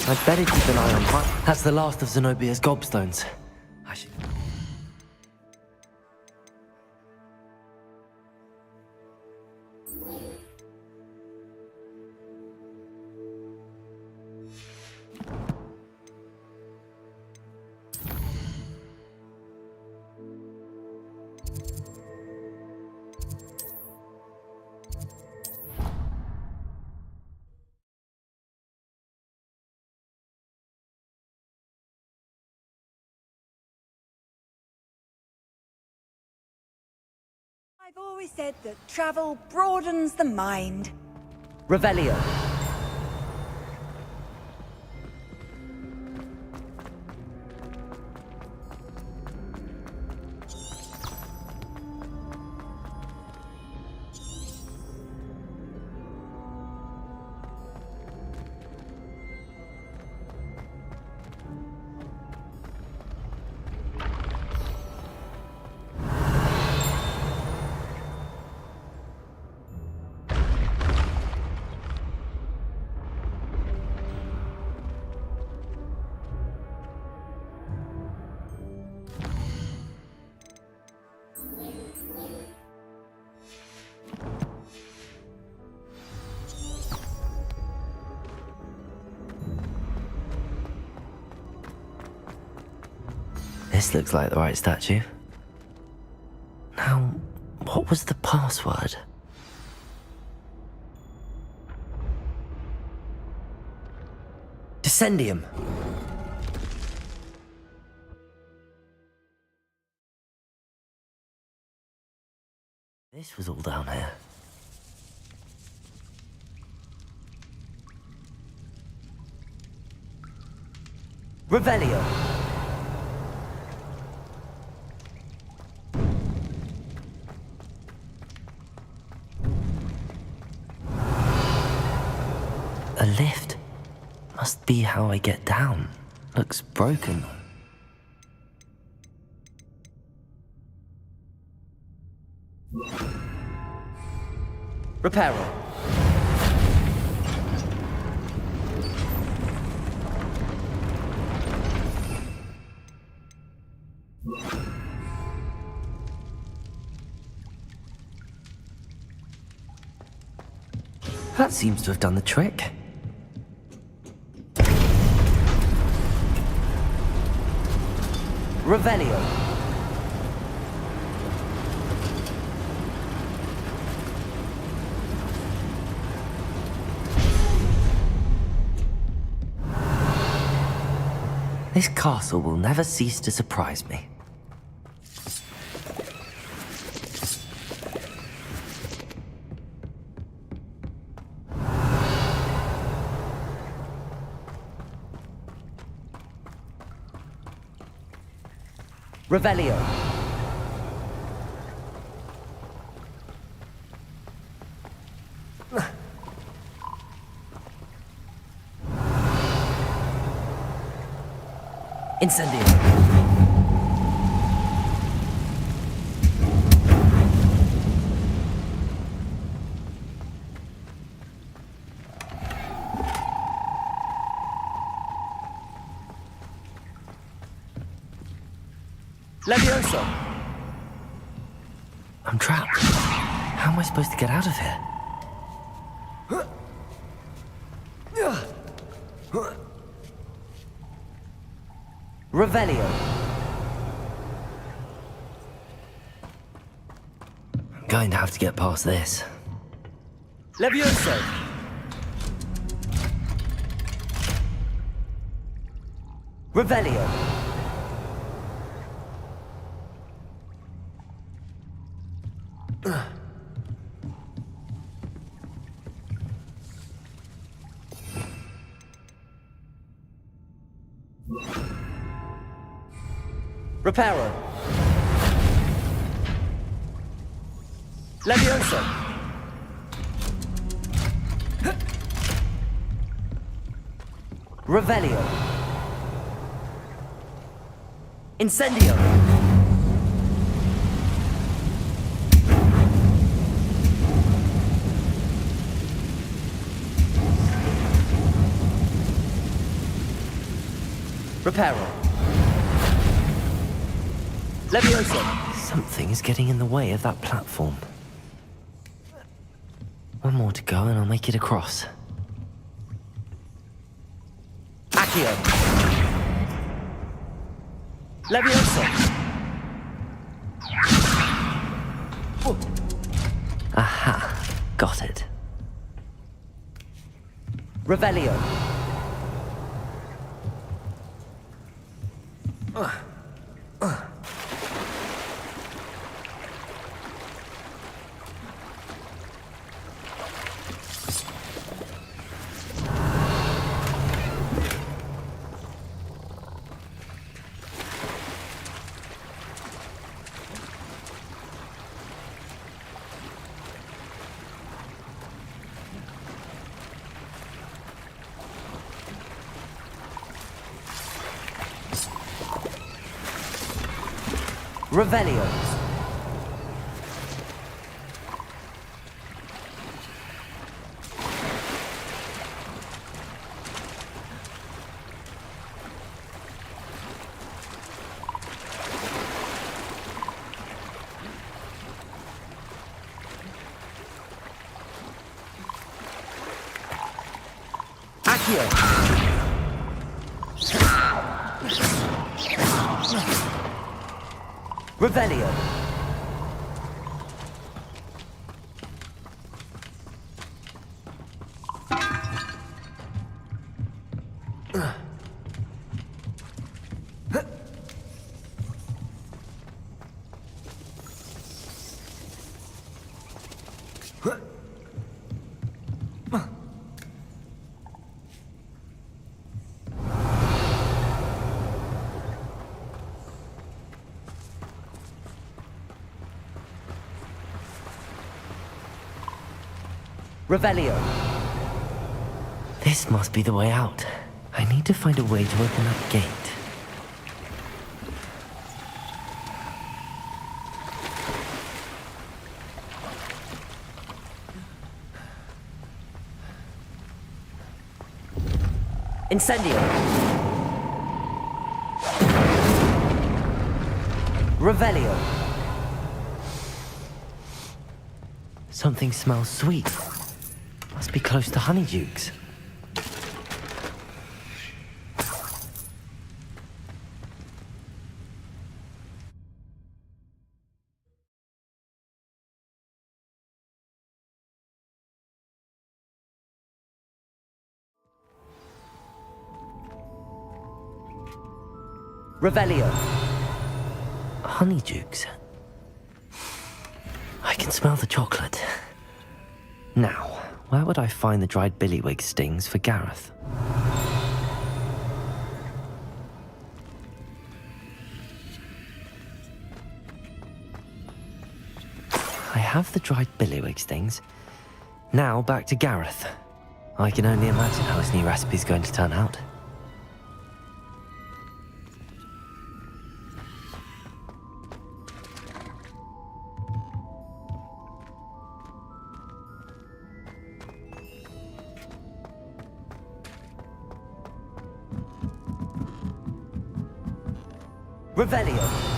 I'd better keep an eye on Hogwarts. That's the last of Zenobia's gobstones. I should... I've always said that travel broadens the mind. Revelio. This looks like the right statue. Now, what was the password? Descendium. This was all down here. Revelio. A lift. Must be how I get down. Looks broken. Reparo. That seems to have done the trick. Revelio. This castle will never cease to surprise me. Revelio. Incendio. Levioso. I'm trapped. How am I supposed to get out of here? Revelio. I'm going to have to get past this. Levioso. Revelio. Reparo. Levioso. Revelio. Incendio. Reparo. Levioso. Something is getting in the way of that platform. One more to go and I'll make it across. Accio. Levioso. Aha. Got it. Revelio. Revelio. Accio. Revelio. Revelio. This must be the way out. I need to find a way to open that gate. Incendio. Revelio. Something smells sweet. Must be close to Honeydukes. Revelio. Honeydukes. I can smell the chocolate. Now, where would I find the dried billywig stings for Gareth? I have the dried billywig stings. Now back to Gareth. I can only imagine how his new recipe's going to turn out. Revelio.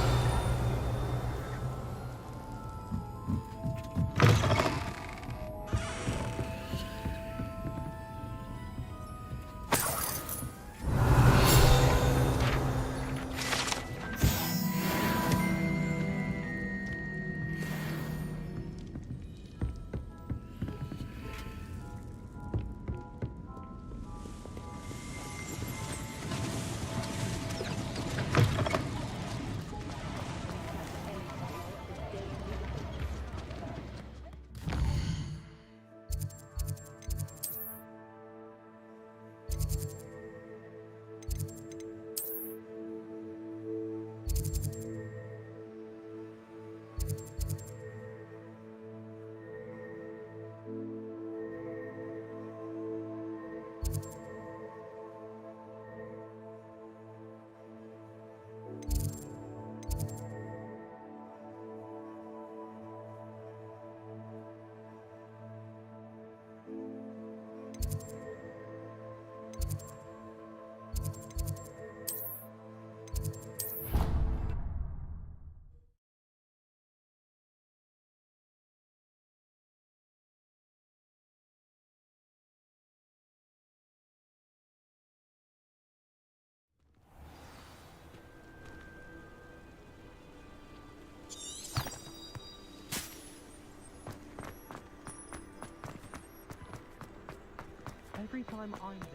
every time I'm there.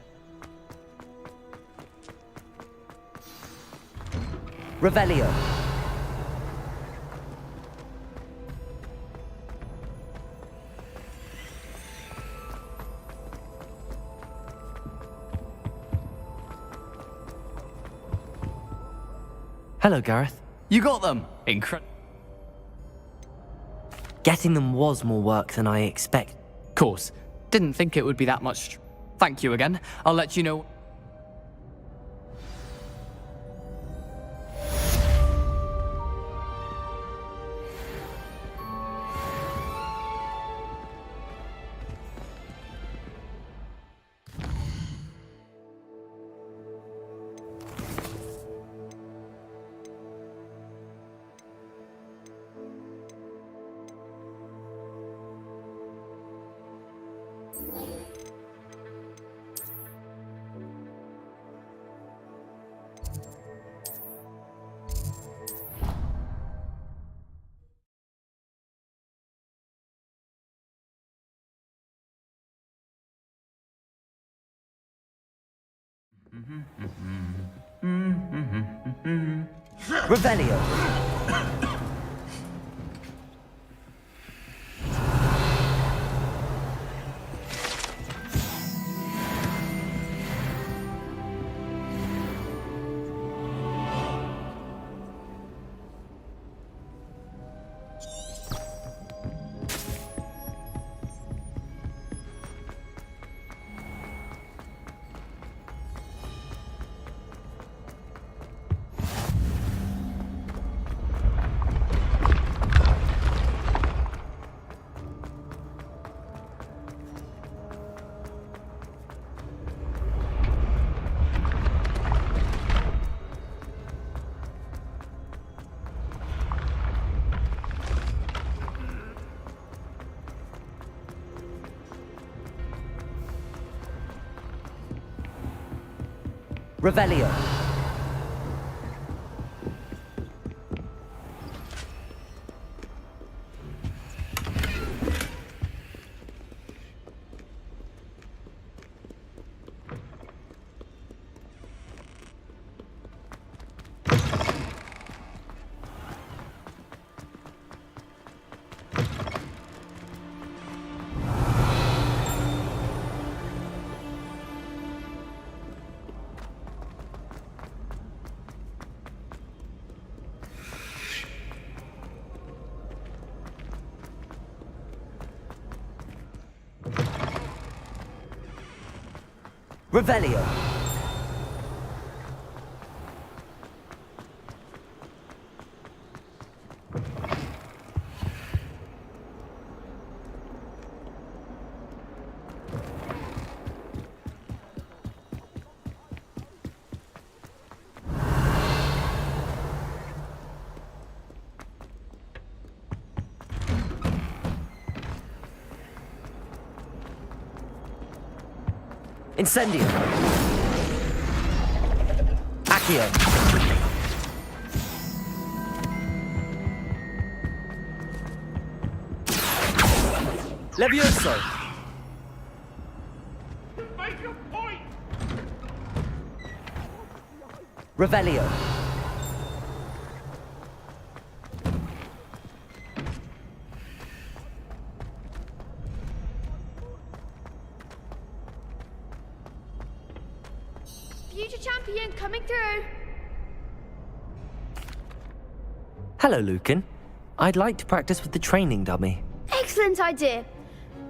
Revelio. Hello, Gareth. You got them! Incredible. Getting them was more work than I expected. Course. Didn't think it would be that much. Thank you again. I'll let you know. Revelio. Revelio. Revelio. Incendio. Accio. Levioso. Make your point! Revelio. Future champion coming through. Hello, Lucan. I'd like to practice with the training dummy. Excellent idea.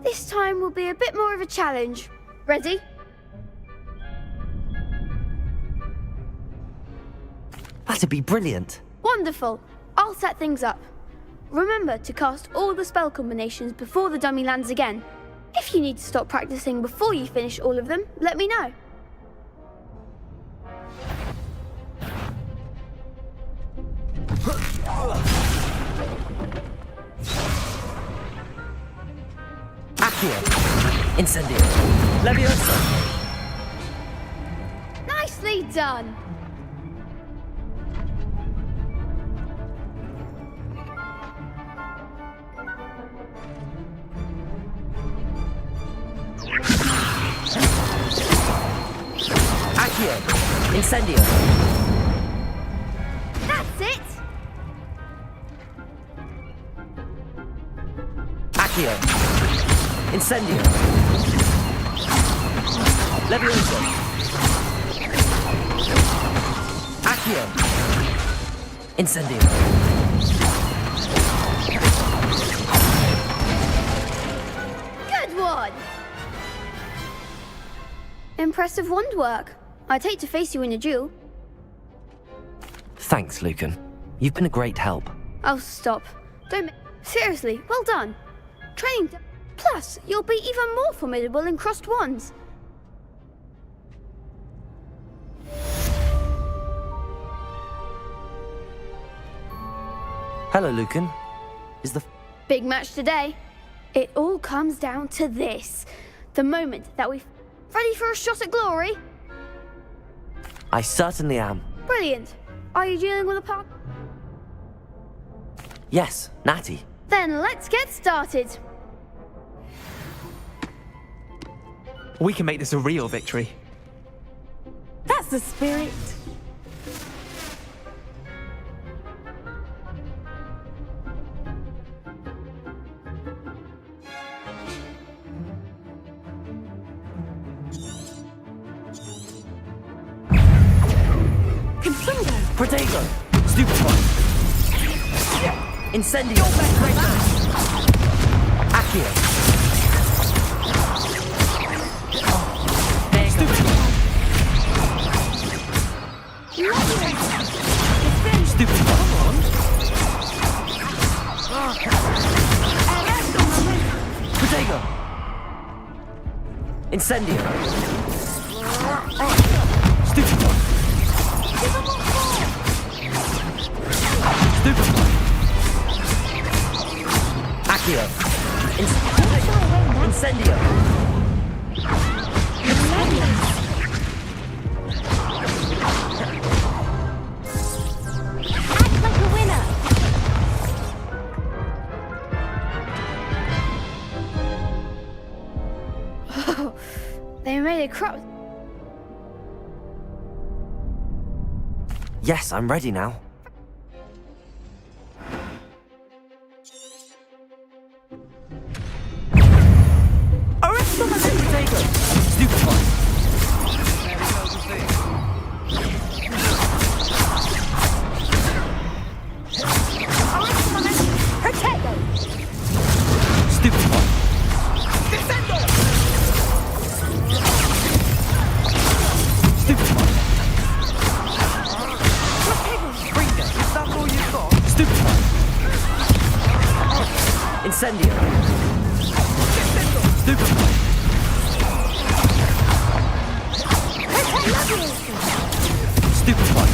This time will be a bit more of a challenge. Ready? That'd be brilliant. Wonderful. I'll set things up. Remember to cast all the spell combinations before the dummy lands again. If you need to stop practicing before you finish all of them, let me know. Accio. Incendio. Levioso. Nicely done. Accio! Incendio! That's it! Accio! Incendio! Levioso! Accio! Incendio! Good one! Impressive wand work. I'd hate to face you in a duel. Thanks, Lucan. You've been a great help. Oh, stop. Don't... Seriously, well done. Training... Plus, you'll be even more formidable in crossed wands. Hello, Lucan. Is the... Big match today. It all comes down to this. The moment that we've... Ready for a shot at glory? I certainly am. Brilliant. Are you dealing with a part? Yes, Natty. Then let's get started. We can make this a real victory. That's the spirit. Protego! Stupefy! Incendio! Accio! Stupefy! Stupefy! Protego! Incendio! Stupefy! Accio! Incendio! Act like a winner. They made a crop... Yes, I'm ready now. Incendio! Stupefy! Stupefy!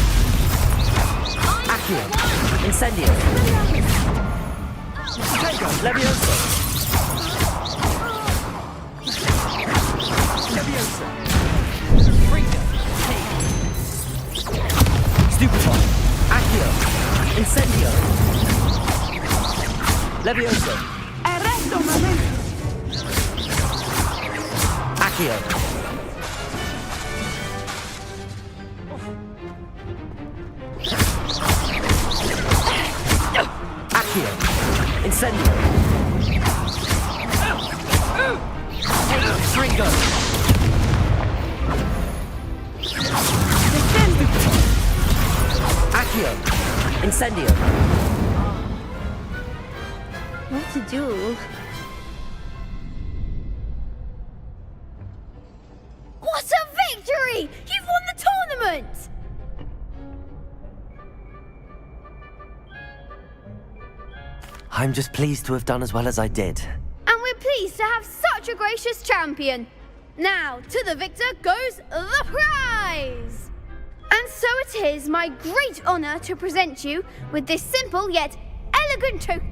Accio! Incendio! Levioso! Levioso! Stupefy! Accio! Incendio! Levioso! Accio! Accio! Incendio! Stringo! Accio! Incendio! What to do? What a victory! You've won the tournament! I'm just pleased to have done as well as I did. And we're pleased to have such a gracious champion. Now, to the victor goes the prize! And so it is my great honor to present you with this simple yet elegant token.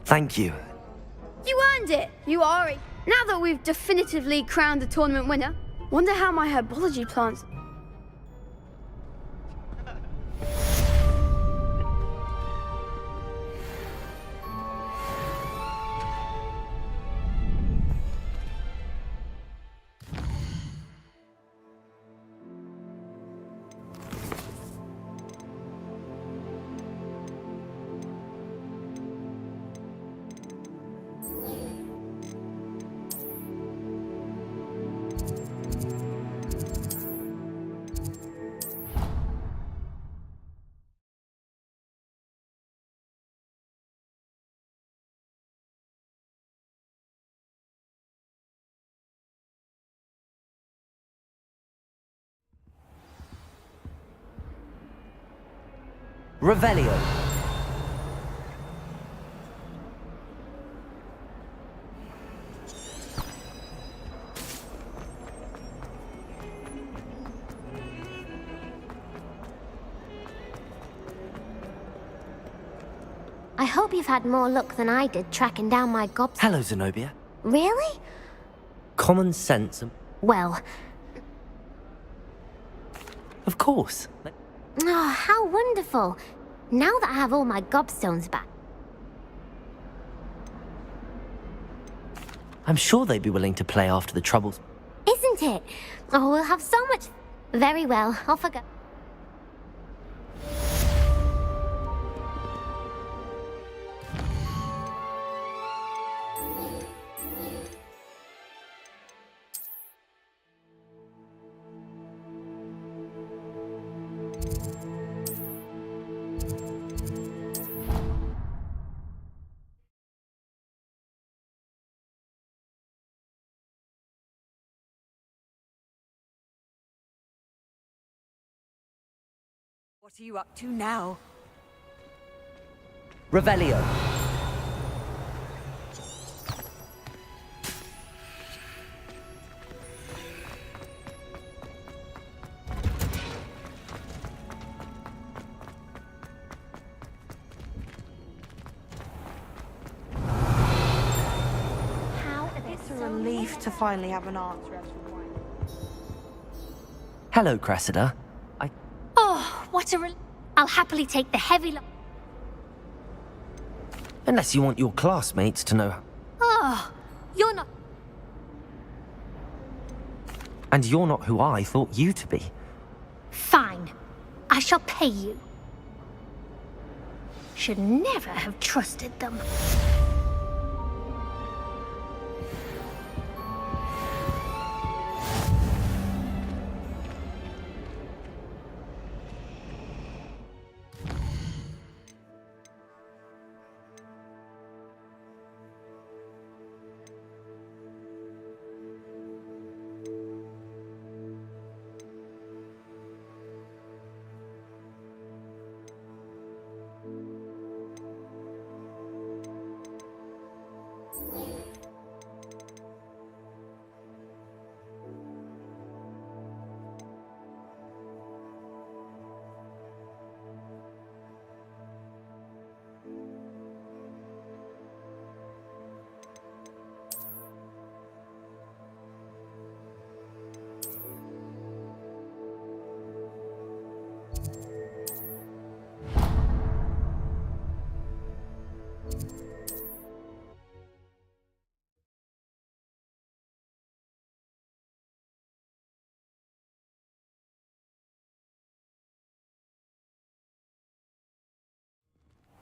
Thank you. You earned it. You are it. Now that we've definitively crowned the tournament winner, wonder how my herbology plants... Revelio. I hope you've had more luck than I did tracking down my gobs. Hello, Zenobia. Really? Common sense. Well, Of course. oh, how wonderful. Now that I have all my gobstones back. I'm sure they'd be willing to play after the troubles. Isn't it? Oh, we'll have so much... Very well, off I go. What are you up to now? Revelio. It's a relief to finally have an answer as to why. Hello, Cressida. Oh, what a I'll happily take the heavy Unless you want your classmates to know. Oh, you're not... And you're not who I thought you to be. Fine. I shall pay you. Should never have trusted them.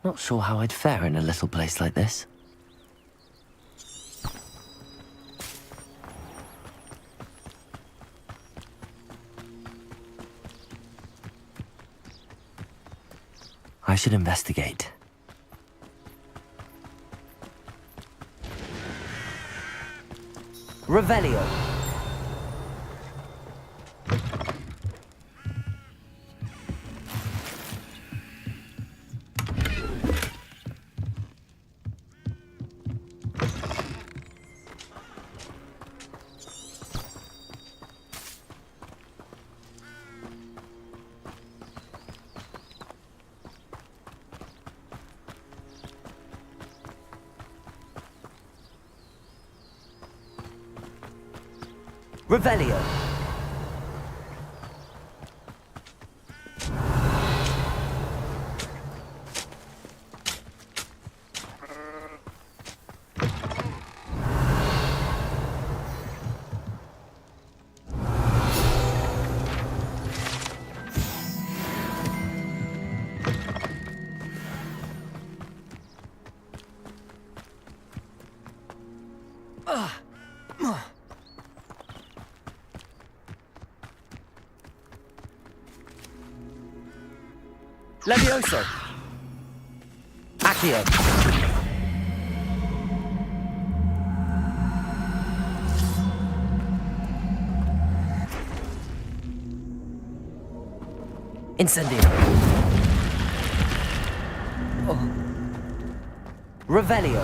Not sure how I'd fare in a little place like this. I should investigate. Revelio. Revelio. Levioso. Accio. Incendio. Revelio.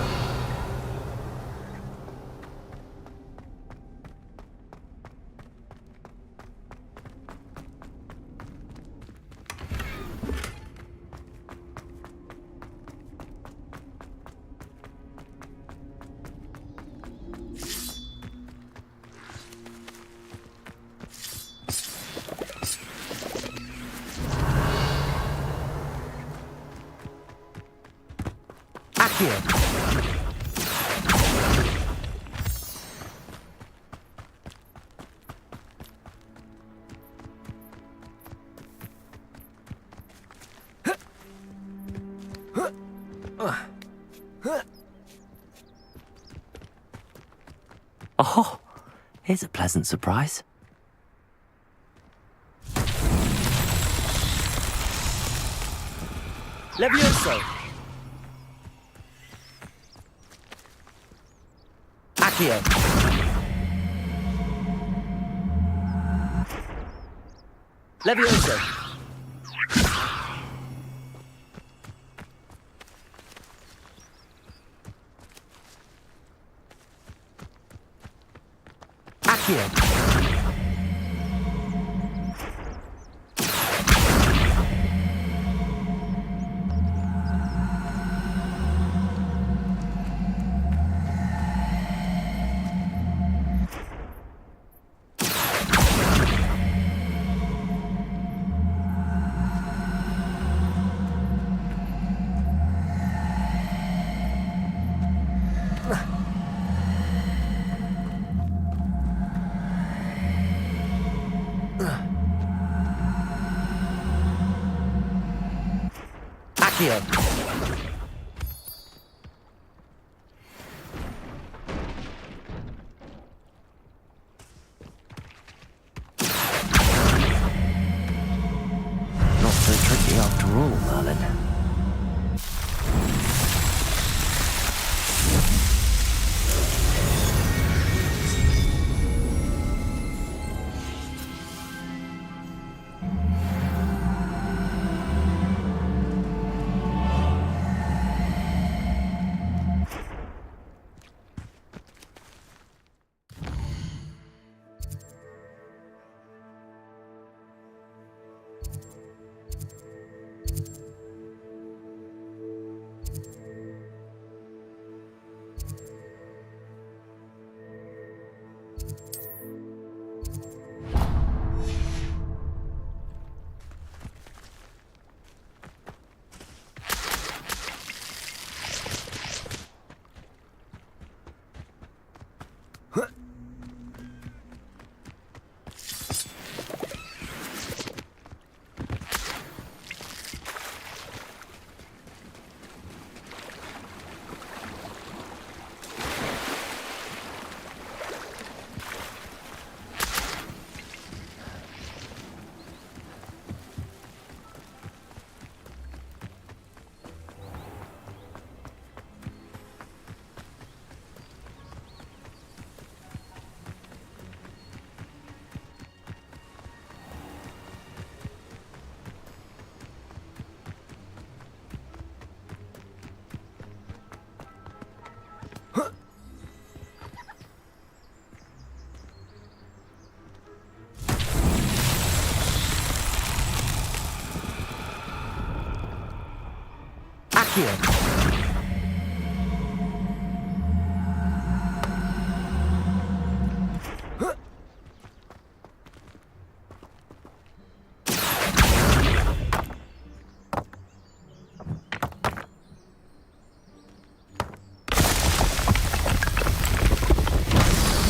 Accio. Oh, here's a pleasant surprise. Levioso. Accio. Levioso. Accio. Accio. Not so tricky after all, Merlin. Accio.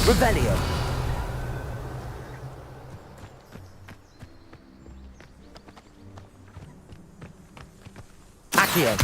Revelio. Accio.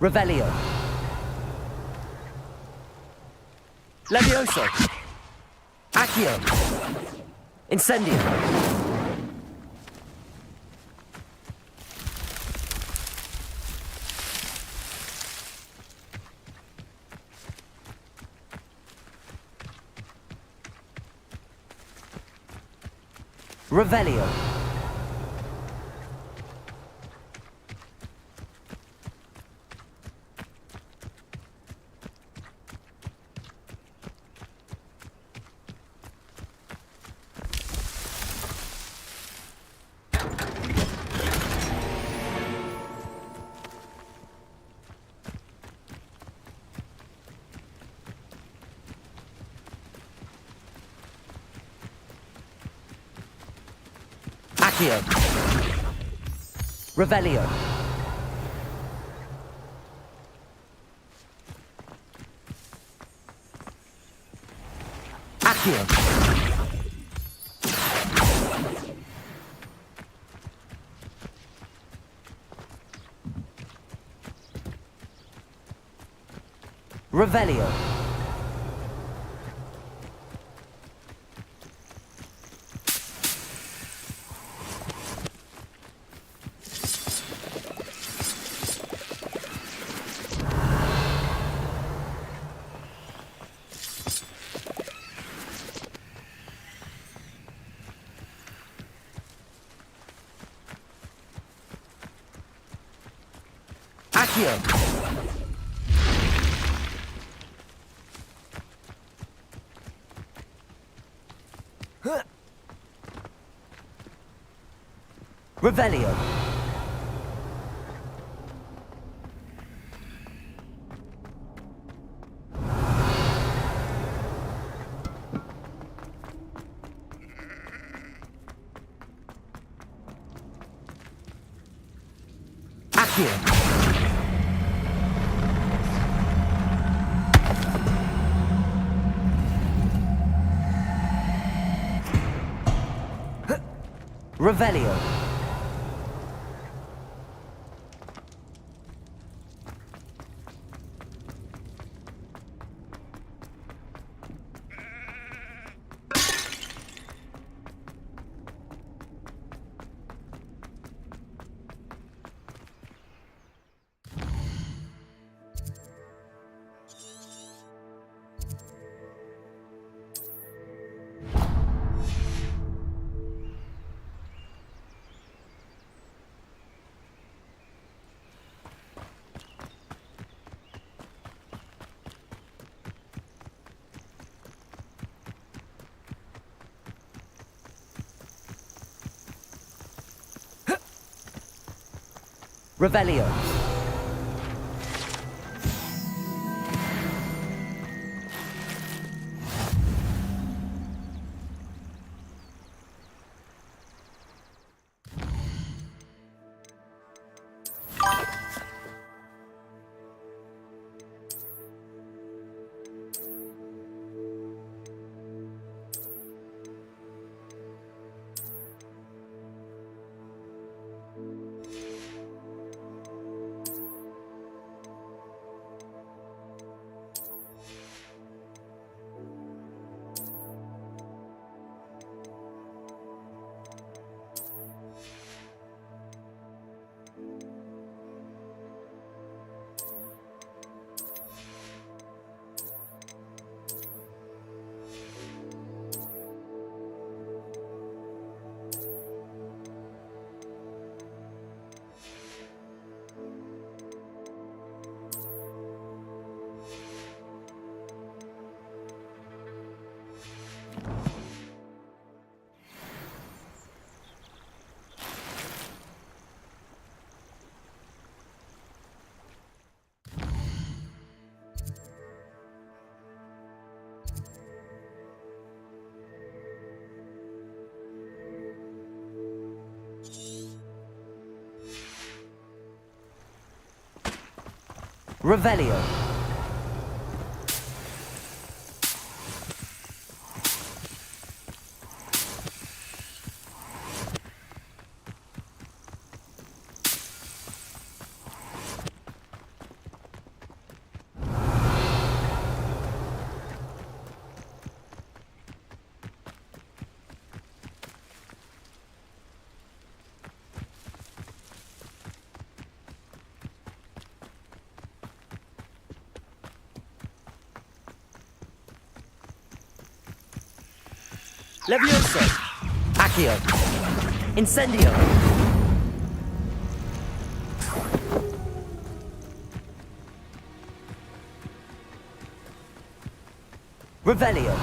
Revelio. Levioso. Accio. Incendio. Revelio. Accio. Revelio. Accio. Revelio. Accio. Revelio. Accio. Revelio. Revelio. Revelio. Levioso! Accio! Incendio! Revelio!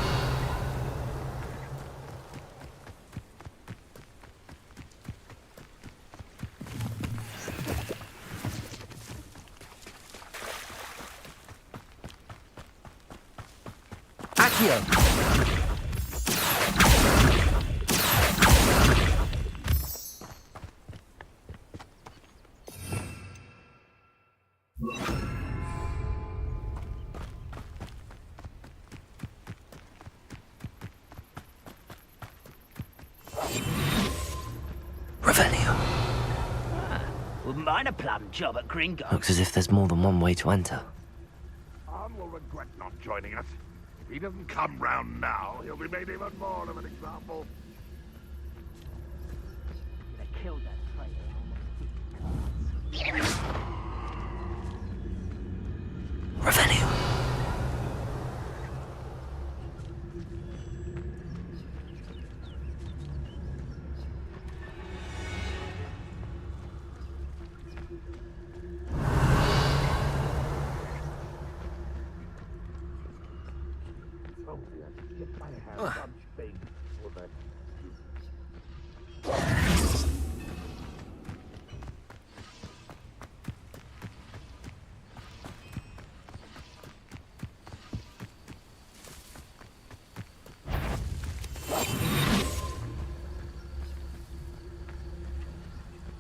Accio! Revelio. Wouldn't mind a plum job at Gringo. Looks as if there's more than one way to enter. Arn will regret not joining us. If he doesn't come round now, he'll be made even more of an example. They killed that Revelio.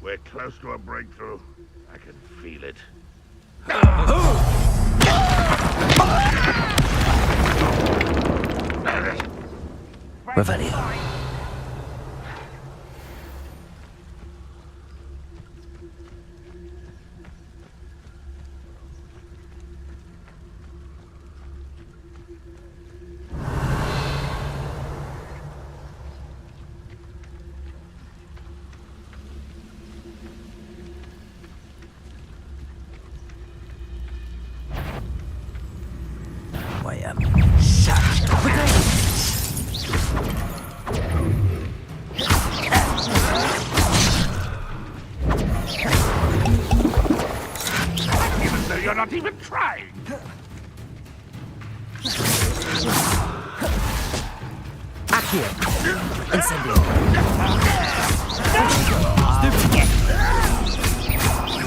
We're close to a breakthrough. I can feel it. Revelio. I am such Even though you're not even trying. Accio! Incendio!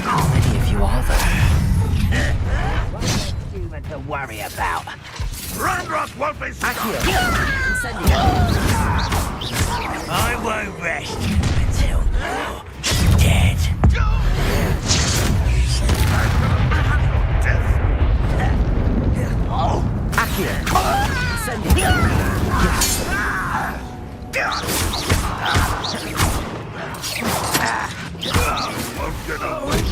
How many of you are there? human to worry about. Ranrock won't be stopped. Incendio! I won't rest until you're dead. Accio! Incendio! Won't get away.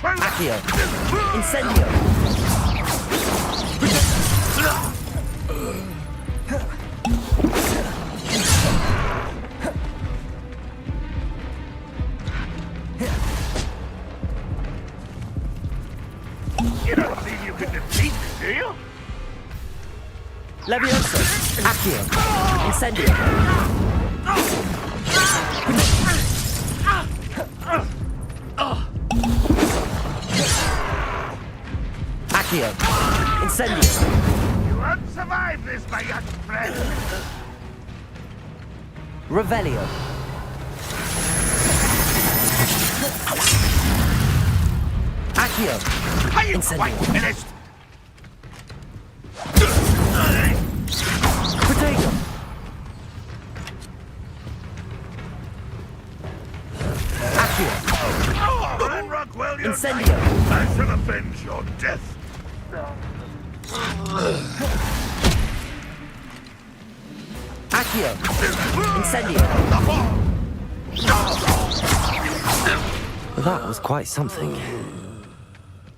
Accio! Incendio! You don't believe you can defeat me, do you? Levioso! Accio! Incendio! Accio! Incendio! You won't survive this, my young friend. Revelio! Accio! Are you Incendio! quite finished? Protego! Accio! Ranrock, will you? Incendio! I shall avenge your death. Accio! Incendio! That was quite something.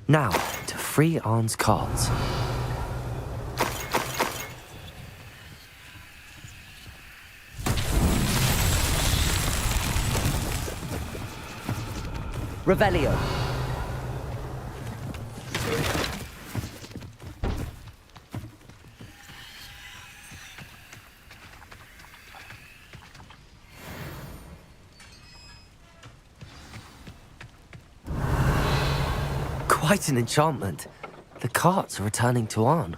Now, to free Arn's cards. Revelio. Quite an enchantment. The carts are returning to Arn.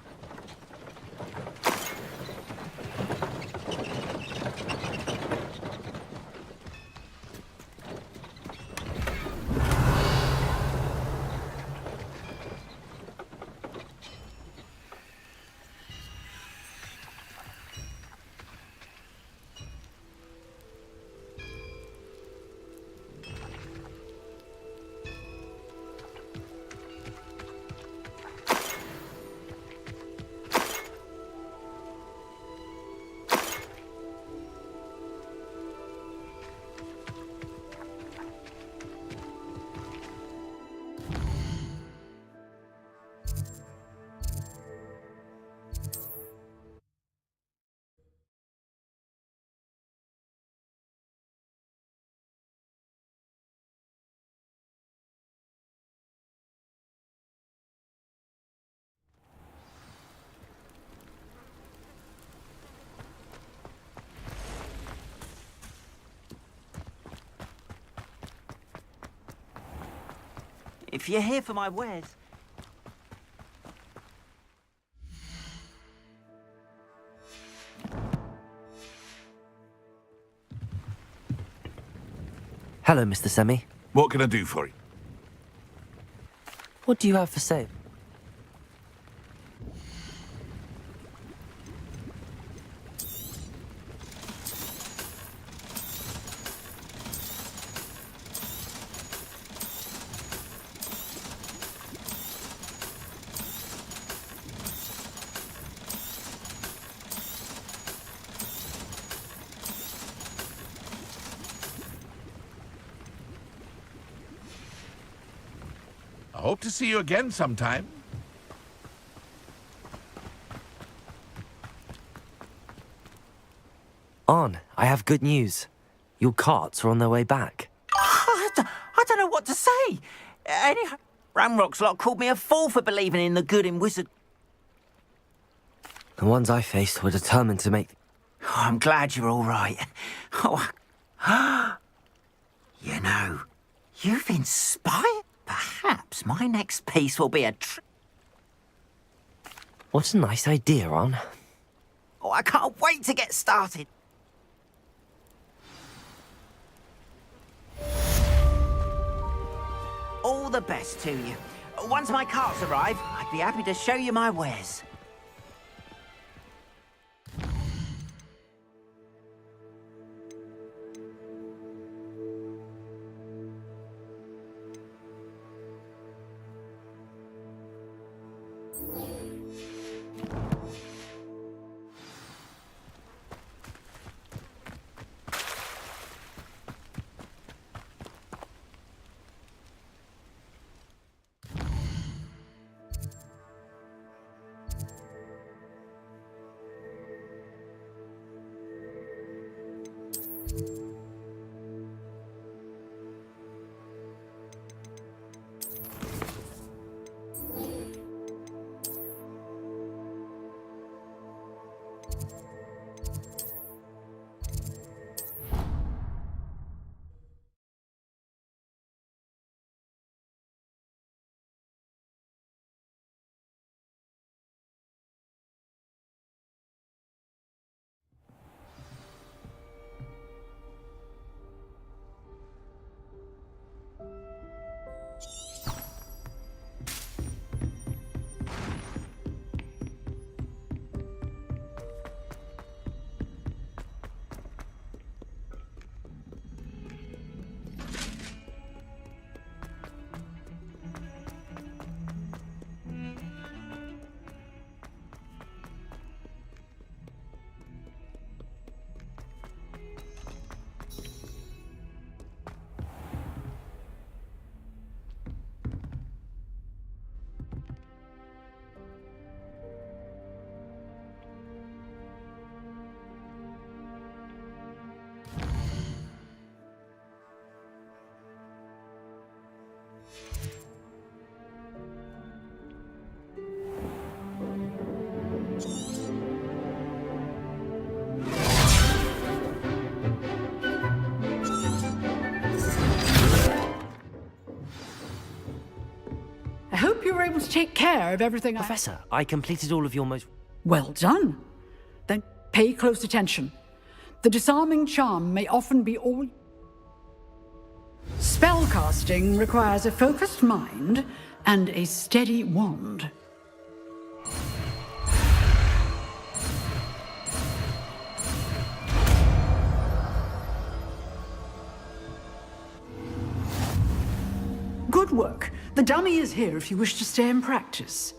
If you're here for my wares... Hello, Mr. Semi. What can I do for you? What do you have for sale? I hope to see you again sometime. Arn, I have good news. Your carts are on their way back. I don't know what to say. Anyhow, Ramrock's lot called me a fool for believing in the good in wizard... The ones I faced were determined to make... Oh, I'm glad you're all right. Oh, you know, you've inspired... Perhaps my next piece will be a What a nice idea, Arn. Oh, I can't wait to get started. All the best to you. Once my carts arrive, I'd be happy to show you my wares. were able to take care of everything Professor, I completed all of your most... Well done. Then pay close attention. The disarming charm may often be all... Spellcasting requires a focused mind and a steady wand. Good work. The dummy is here if you wish to stay and practice.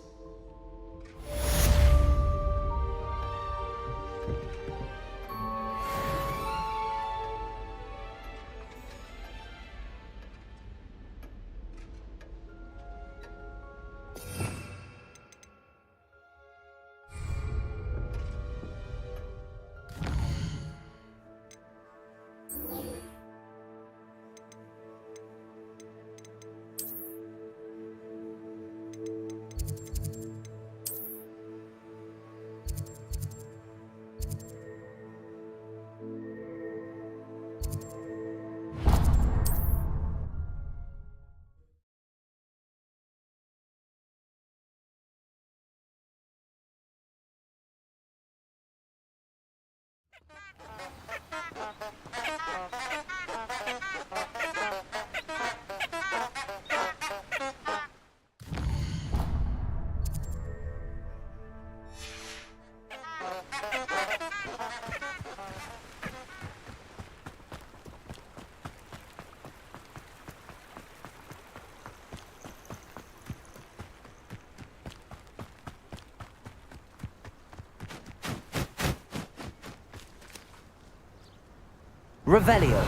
Revelio.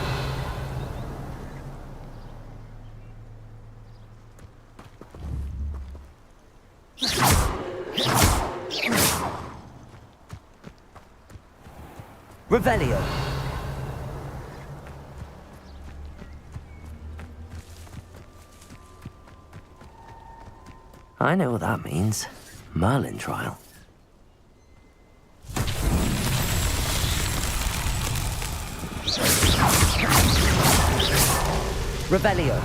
Revelio. I know what that means. Merlin trial. Revelio.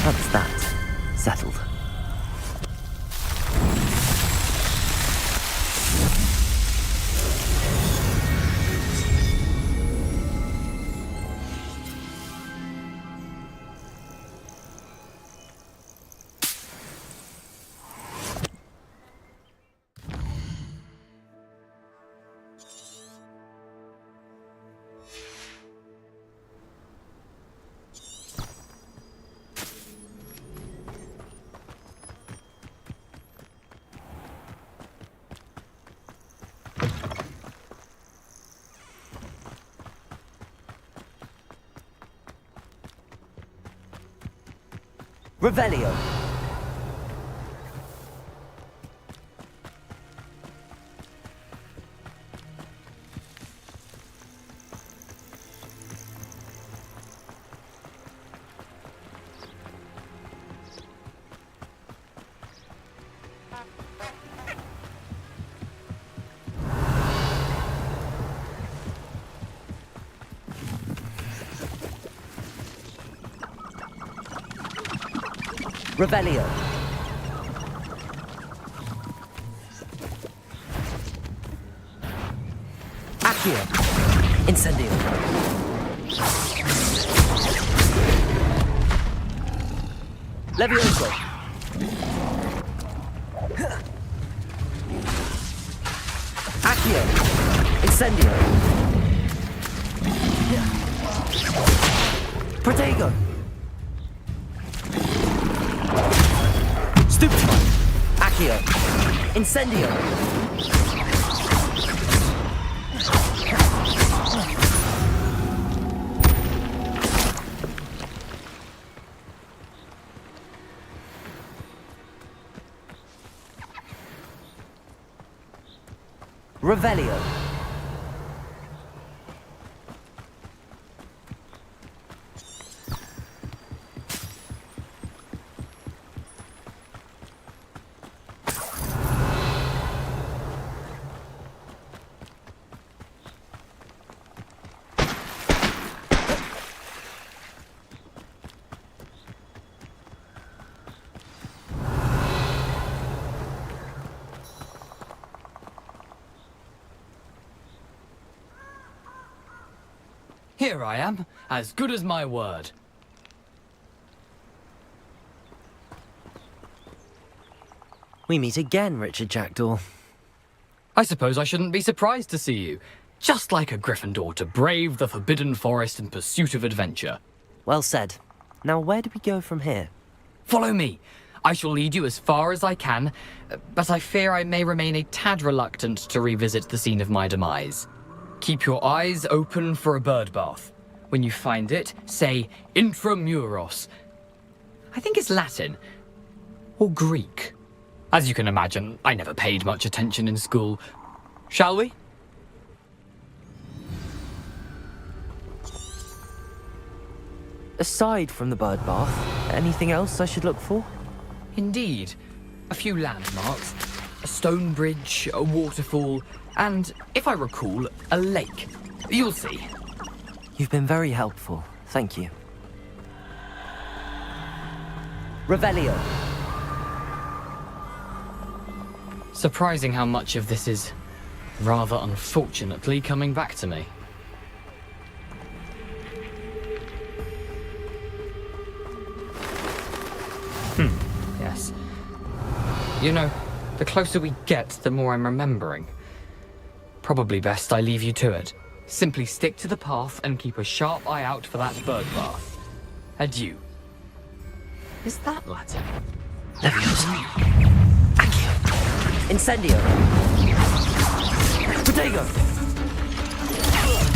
That's that. Settled. Revelio. Revelio. Accio. Incendio. Levioso. Accio. Incendio. Protego. Stupefy. Accio. Incendio. Revelio. Here I am, as good as my word. We meet again, Richard Jackdaw. I suppose I shouldn't be surprised to see you. Just like a Gryffindor to brave the Forbidden Forest in pursuit of adventure. Well said. Now where do we go from here? Follow me. I shall lead you as far as I can, but I fear I may remain a tad reluctant to revisit the scene of my demise. Keep your eyes open for a bird bath. When you find it, say intramuros. I think it's Latin. Or Greek. As you can imagine, I never paid much attention in school. Shall we? Aside from the bird bath, anything else I should look for? Indeed. A few landmarks. A stone bridge, a waterfall, and, if I recall, a lake. You'll see. You've been very helpful. Thank you. Revelio. Surprising how much of this is, rather unfortunately, coming back to me. Yes. You know, the closer we get, the more I'm remembering. Probably best I leave you to it. Simply stick to the path and keep a sharp eye out for that bird bath. Adieu. Is that Latin? Incendio. Protego.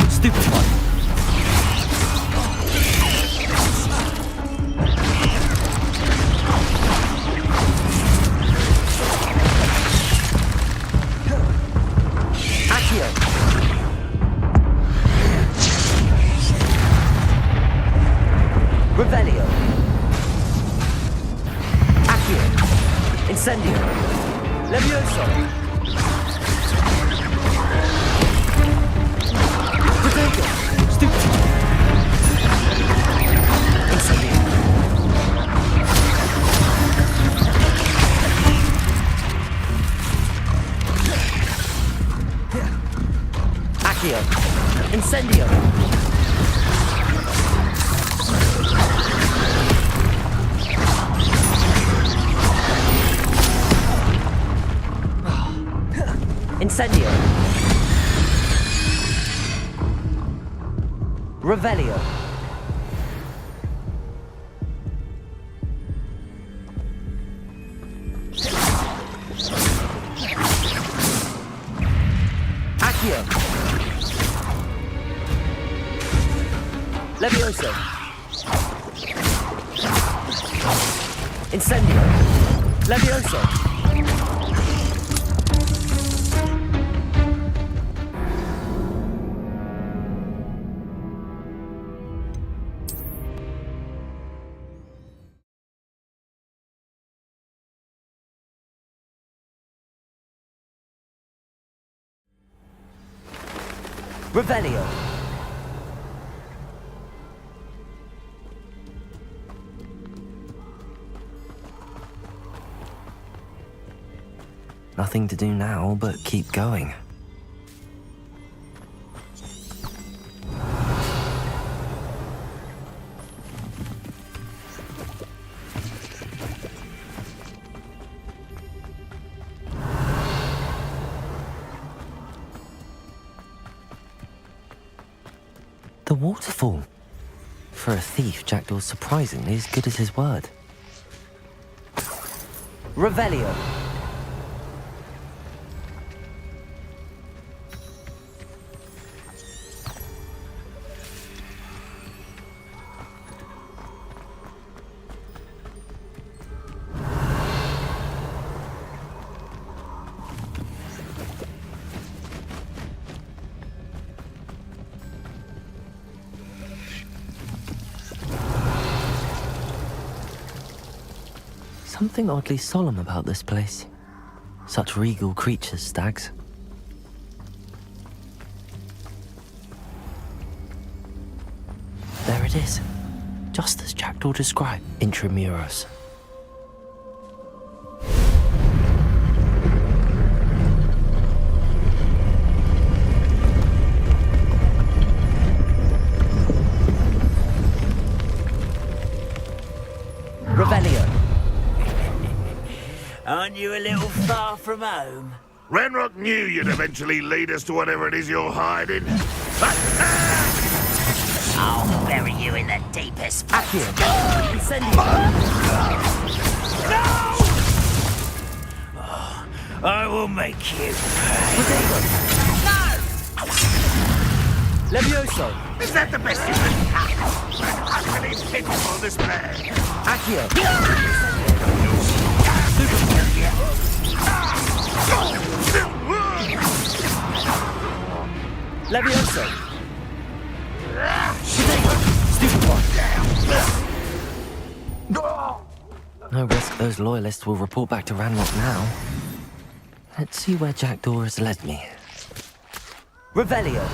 Stupefy. Accio. Revelio. Accio. Incendio. Levioso. Protego. Stupefy. Incendio. Accio. Incendio. Incendio. Revelio. Accio. Levioso. Incendio. Levioso. Revelio. Nothing to do now but keep going. The waterfall. For a thief, Jackdaw's surprisingly as good as his word. Revelio. Something oddly solemn about this place. Such regal creatures, stags. There it is. Just as Jackdaw described, Intramuros. Aren't you a little far from home? Ranrock knew you'd eventually lead us to whatever it is you're hiding. I'll bury you in the deepest pit. I will make you pay. Levioso! Is that the best you can have? An utterly pitiful display. Accio! Levioso! No risk those loyalists will report back to Ranrock now. Let's see where Jackdaw has led me. Revelio!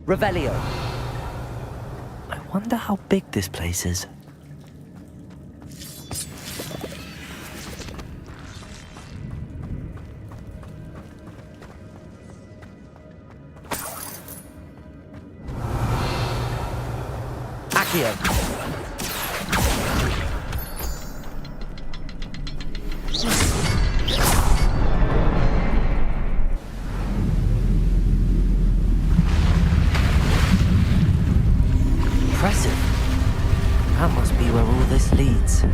Revelio. I wonder how big this place is. Accio. Impressive. That must be where all this leads.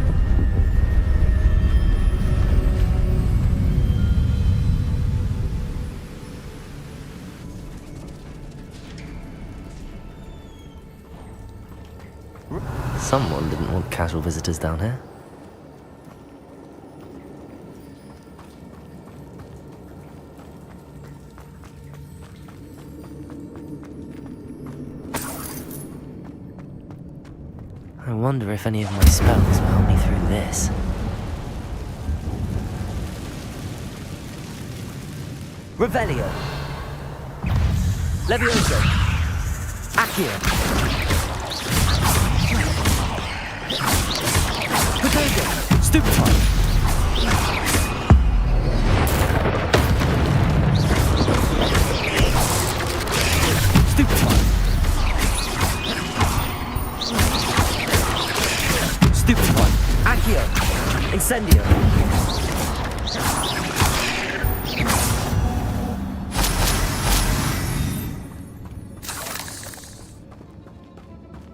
Someone didn't want casual visitors down here. I wonder if any of my spells will help me through this. Revelio. Levioso. Accio. Potato. Stupefy. Stupefy. Stupefy. Accio. Incendio.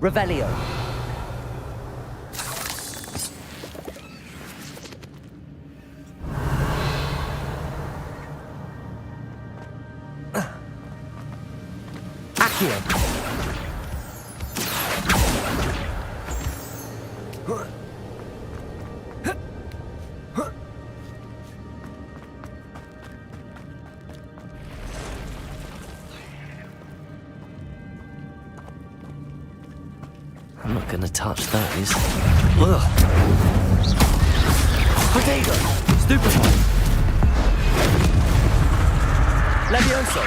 Revelio. Accio. I'm not gonna touch those. Ugh. Potato! Stupefy! Levioso!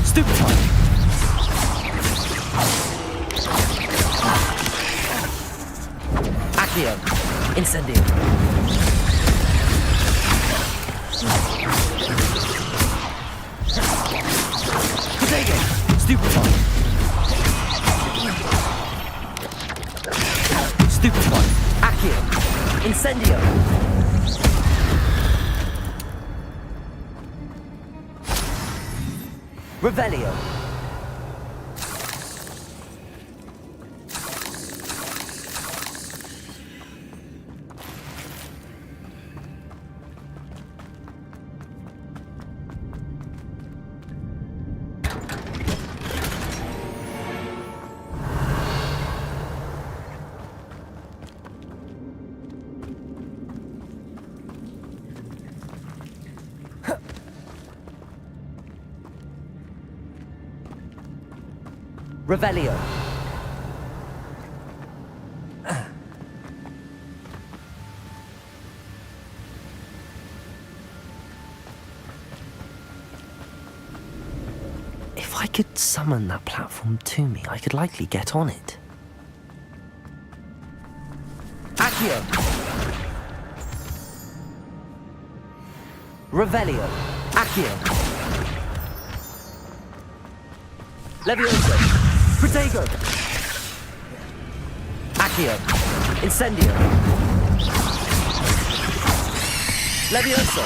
Stupefy! Accio! Incendio! Potato! Stupefy! Stupefy. Accio. Incendio. Revelio. Revelio. I could summon that platform to me, I could likely get on it. Accio! Revelio! Accio! Levioso! Protego! Accio! Incendio! Levioso!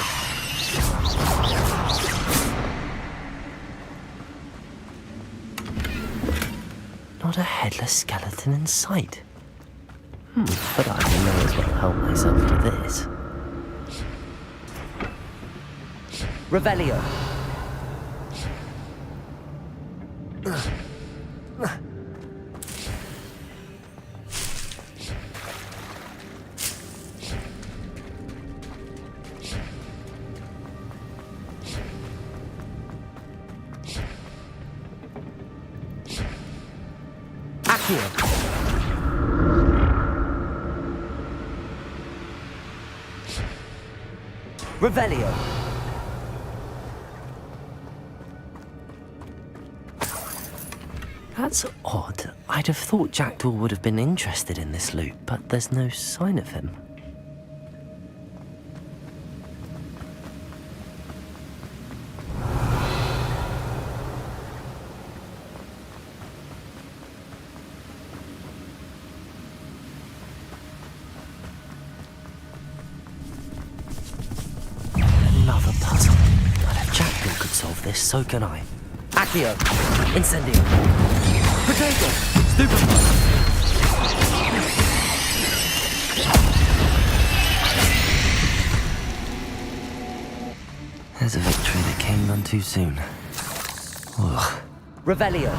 Not a headless skeleton in sight. But I may as well help myself to this. Revelio. Accio. Revelio. That's odd. I'd have thought Jackdaw would have been interested in this loot, but there's no sign of him. Another puzzle. But if Jackdaw could solve this, so can I. Accio! Incendio! Potato! Stupefy! There's a victory that came none too soon. Ugh. Revelio!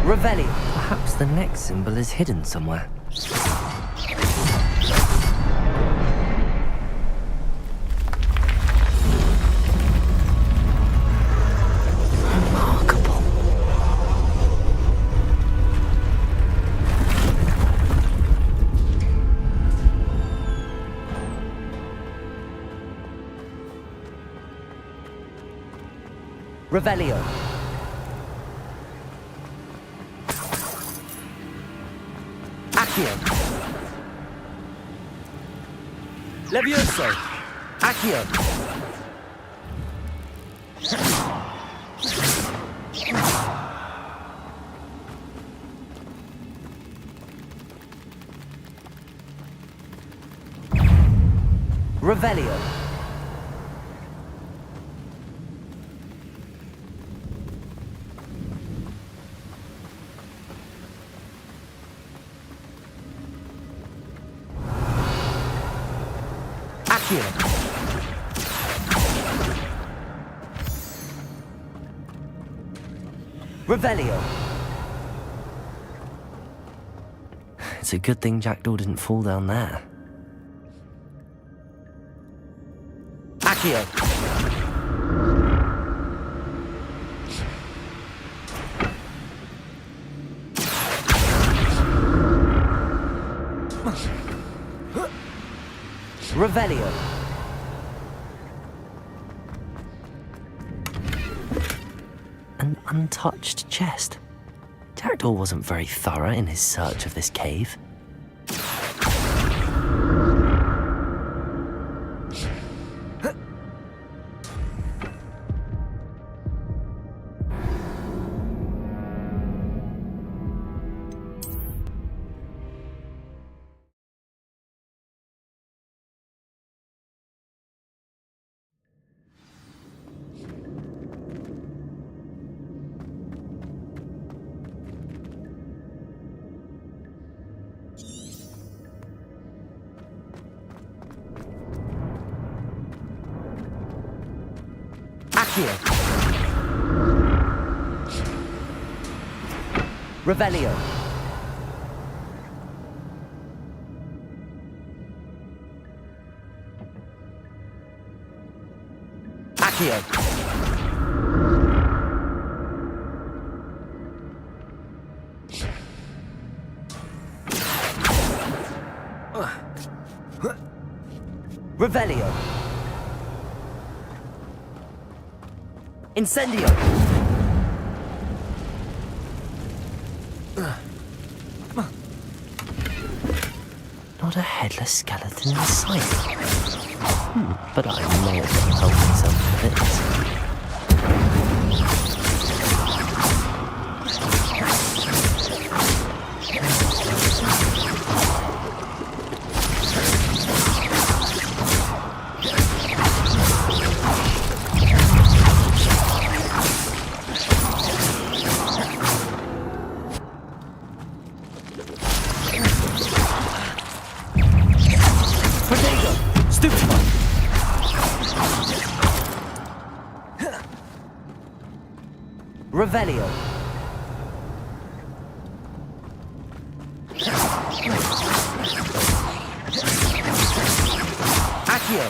Revelio. Perhaps the next symbol is hidden somewhere. Remarkable. Revelio. Accio! Levioso! Accio! Revelio! Revelio. It's a good thing Jackdaw didn't fall down there. Accio. Revelio. An untouched chest. Jackdaw wasn't very thorough in his search of this cave. Revelio. Accio. Revelio. Incendio. Not a headless skeleton in sight. But I may as well help myself with this. Revelio. Accio.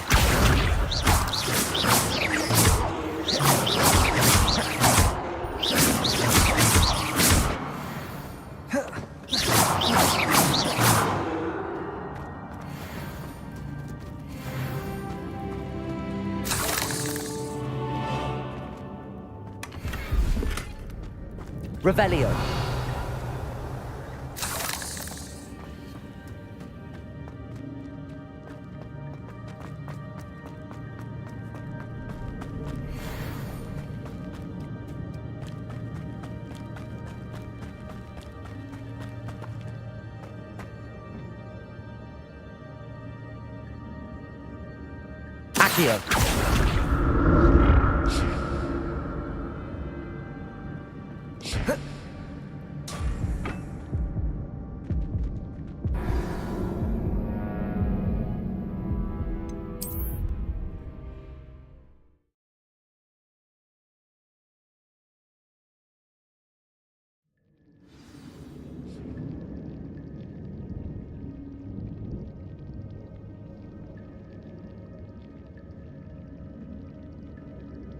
Revelio. Accio.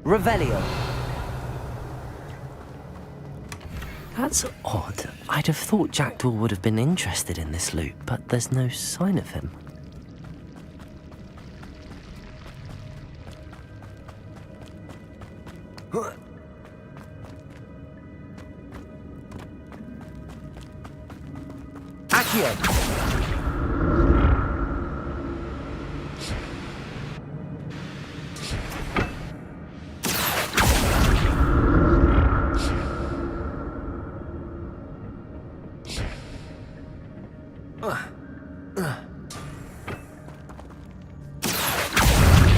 Revelio. That's odd. I'd have thought Jackdaw would have been interested in this loot, but there's no sign of him. Accio.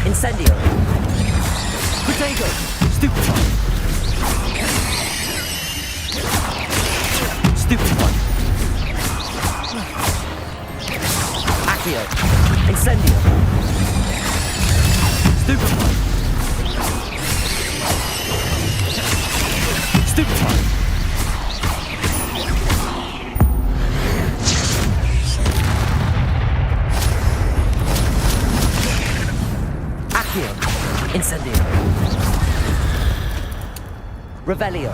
Incendio. Potato. Stupefy. Stupefy. Accio. Incendio. Stupefy. Stupefy. Incendio. Revelio.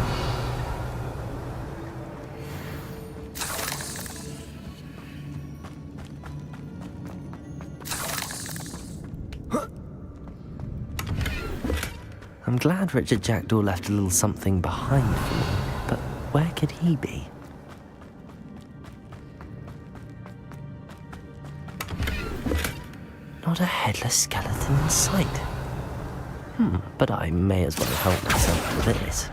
I'm glad Richard Jackdaw left a little something behind for me, but where could he be? Not a headless skeleton in sight. But I may as well help myself with this.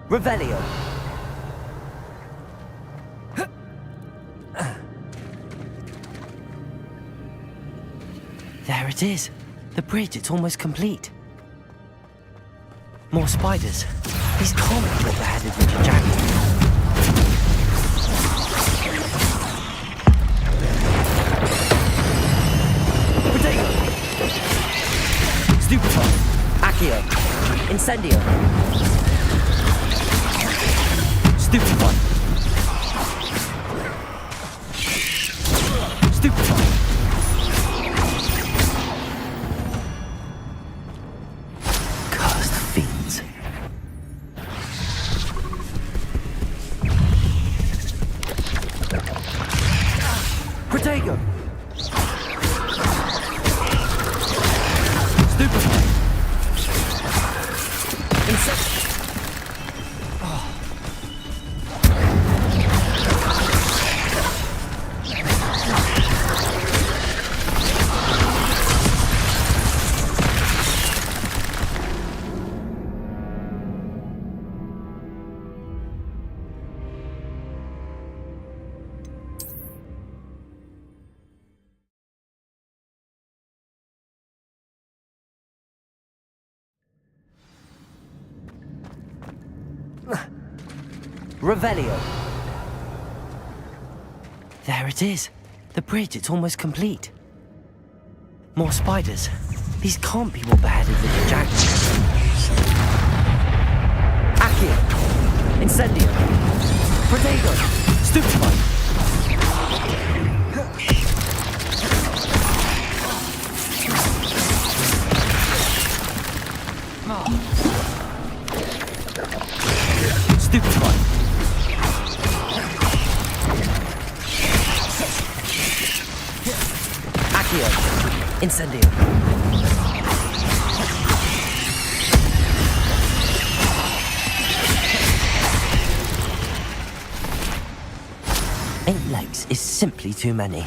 Revelio. There it is. The bridge, it's almost complete. More spiders. These can't be what beheaded Richard Jackdaw. Stupefy. Accio. Incendio. Stupefy. Revelio. There it is. The bridge, it's almost complete. More spiders. These can't be what beheaded little Jack. Accio. Incendio. Protego. Stupefy. Stupefy. Accio. Incendio. Eight legs is simply too many.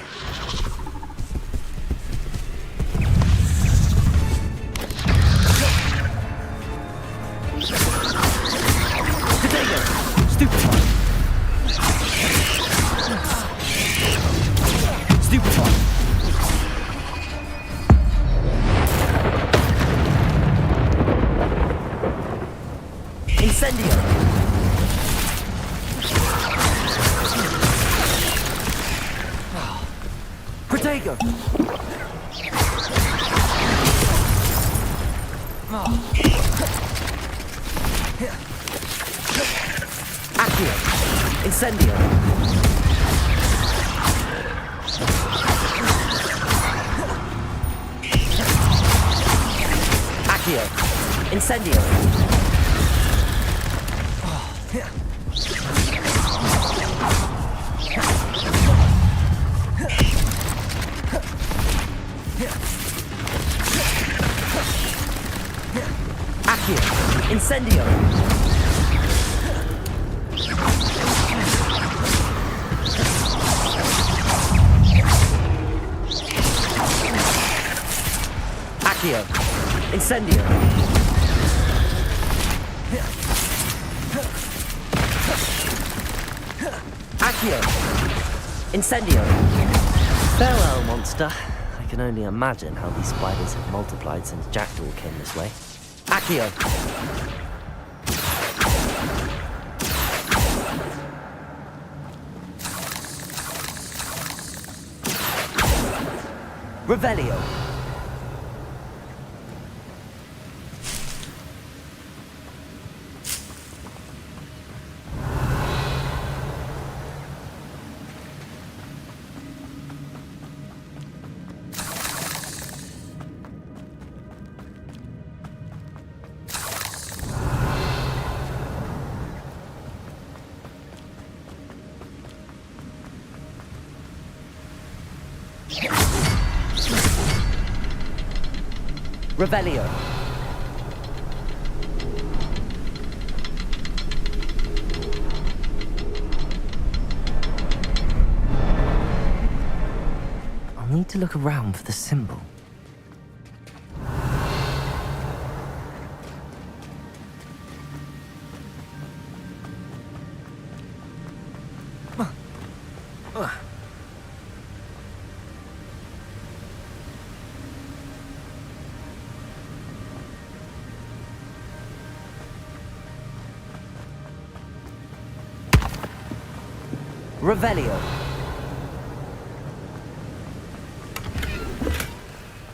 Protego! Accio! Incendio! Accio! Incendio! Accio! Incendio! Accio! Incendio! Accio! Incendio! Farewell, monster. I can only imagine how these spiders have multiplied since Jackdaw came this way. Accio! Revelio! Revelio. I'll need to look around for the symbol. Revelio.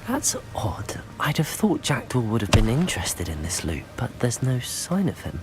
That's odd. I'd have thought Jackdaw would have been interested in this loot, but there's no sign of him.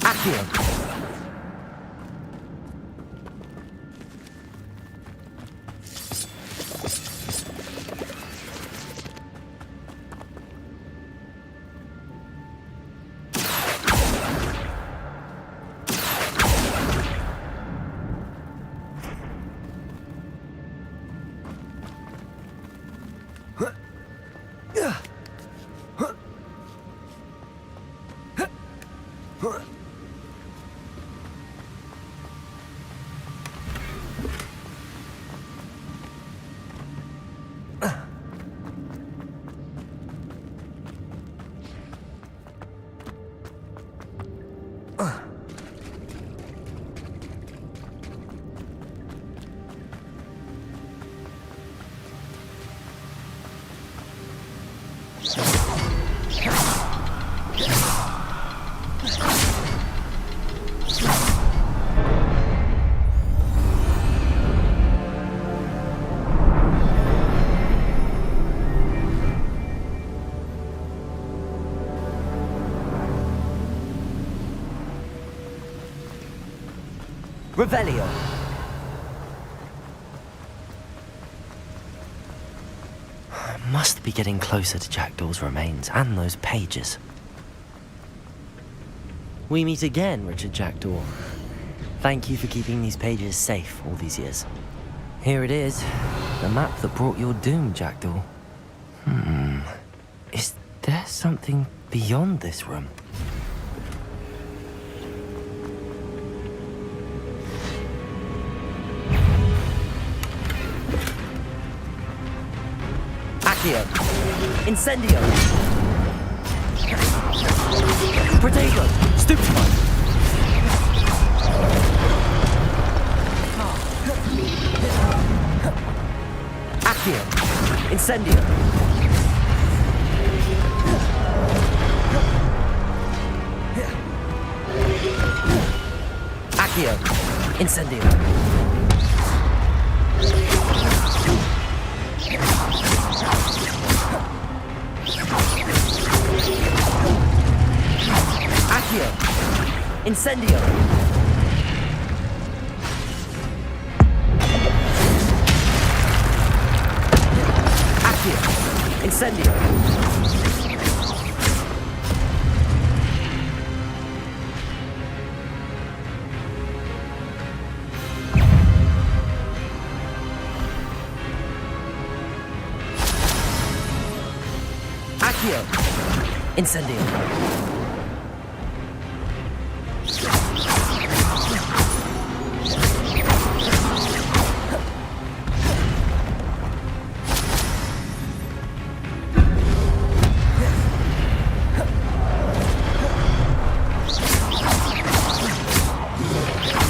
Accio! Revelio. I must be getting closer to Jackdaw's remains and those pages. We meet again, Richard Jackdaw. Thank you for keeping these pages safe all these years. Here it is, the map that brought your doom, Jackdaw. Is there something beyond this room? Accio! Incendio! Protego! Stupefy! Accio! Incendio! Accio! Incendio! Accio! Incendio! Accio! Incendio! Accio! Incendio!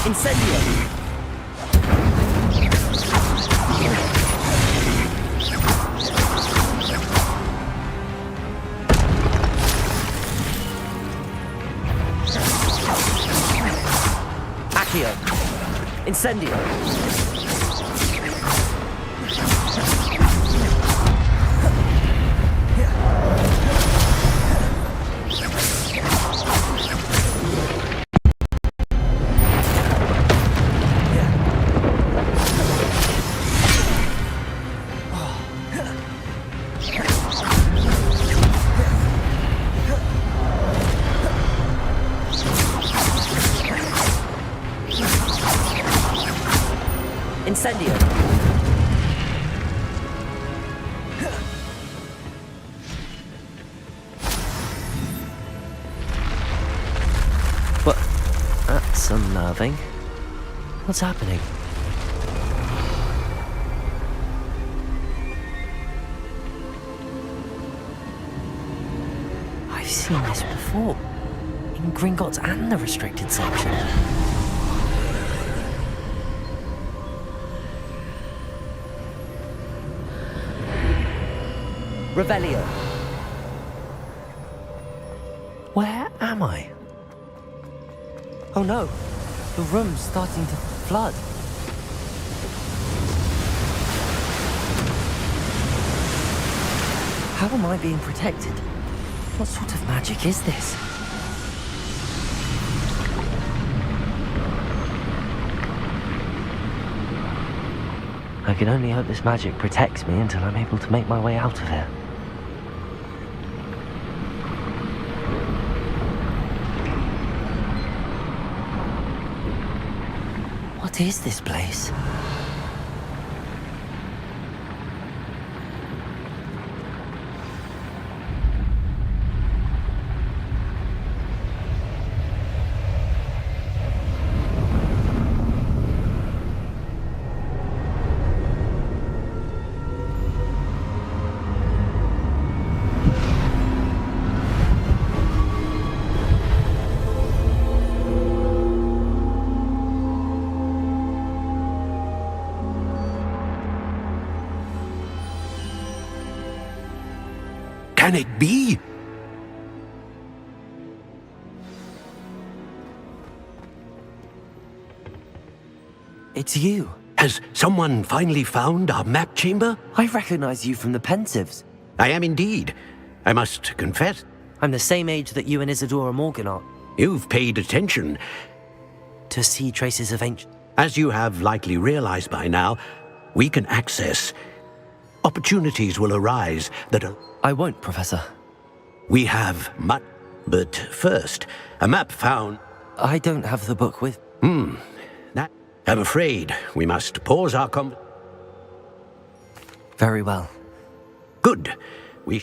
Incendio! Accio! Incendio! Incendio! What? That's unnerving. What's happening? I've seen this before. In Gringotts and the restricted section. Revelio. Where am I? Oh no, the room's starting to flood. How am I being protected? What sort of magic is this? I can only hope this magic protects me until I'm able to make my way out of here. What is this place? Can it be? It's you. Has someone finally found our map chamber? I recognize you from the Pensives. I am indeed. I must confess. I'm the same age that you and Isadora Morgan are. You've paid attention. to see traces of ancient... As you have likely realized by now, we can access. Opportunities will arise that are... I won't, Professor. We have much... But first, a map found... I don't have the book with... I'm afraid we must pause our Very well. Good. We...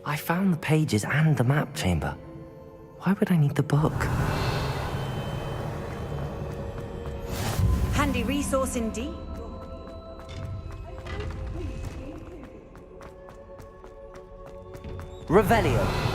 I found the pages and the map chamber. Why would I need the book? Handy resource indeed. Revelio.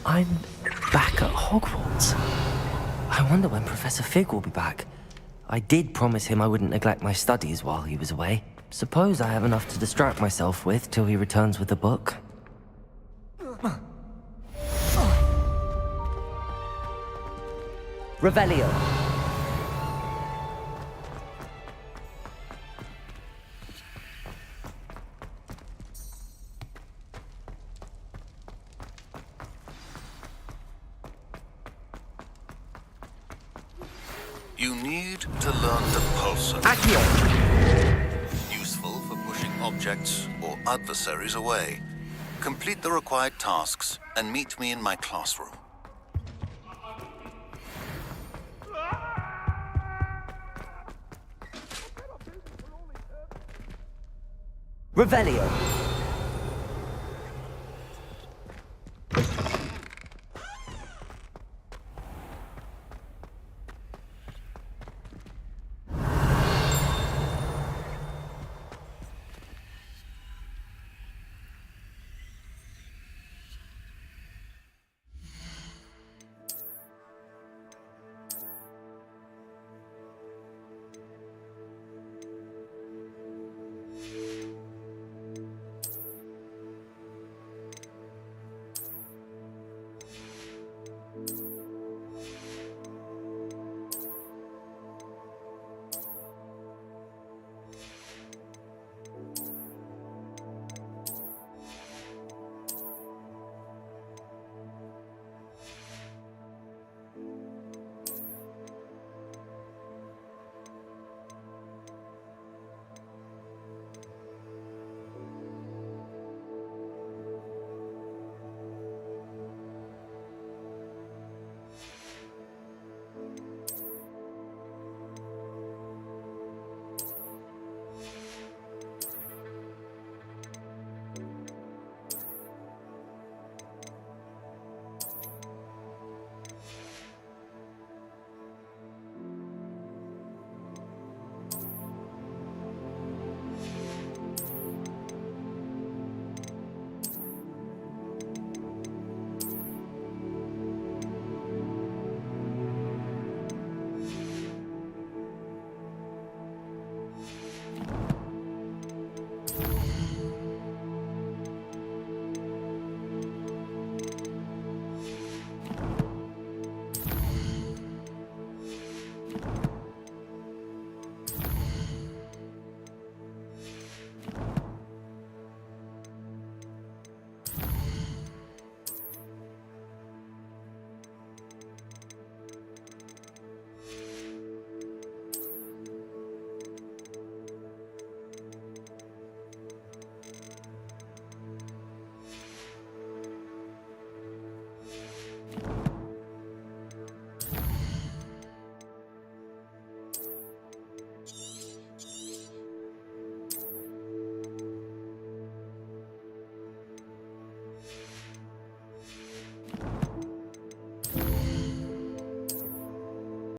I'm back at Hogwarts. I wonder when Professor Fig will be back. I did promise him I wouldn't neglect my studies while he was away. Suppose I have enough to distract myself with till he returns with the book. Revelio. You need to learn the pulsar. Accio. Useful for pushing objects or adversaries away. Complete the required tasks and meet me in my classroom. Revelio.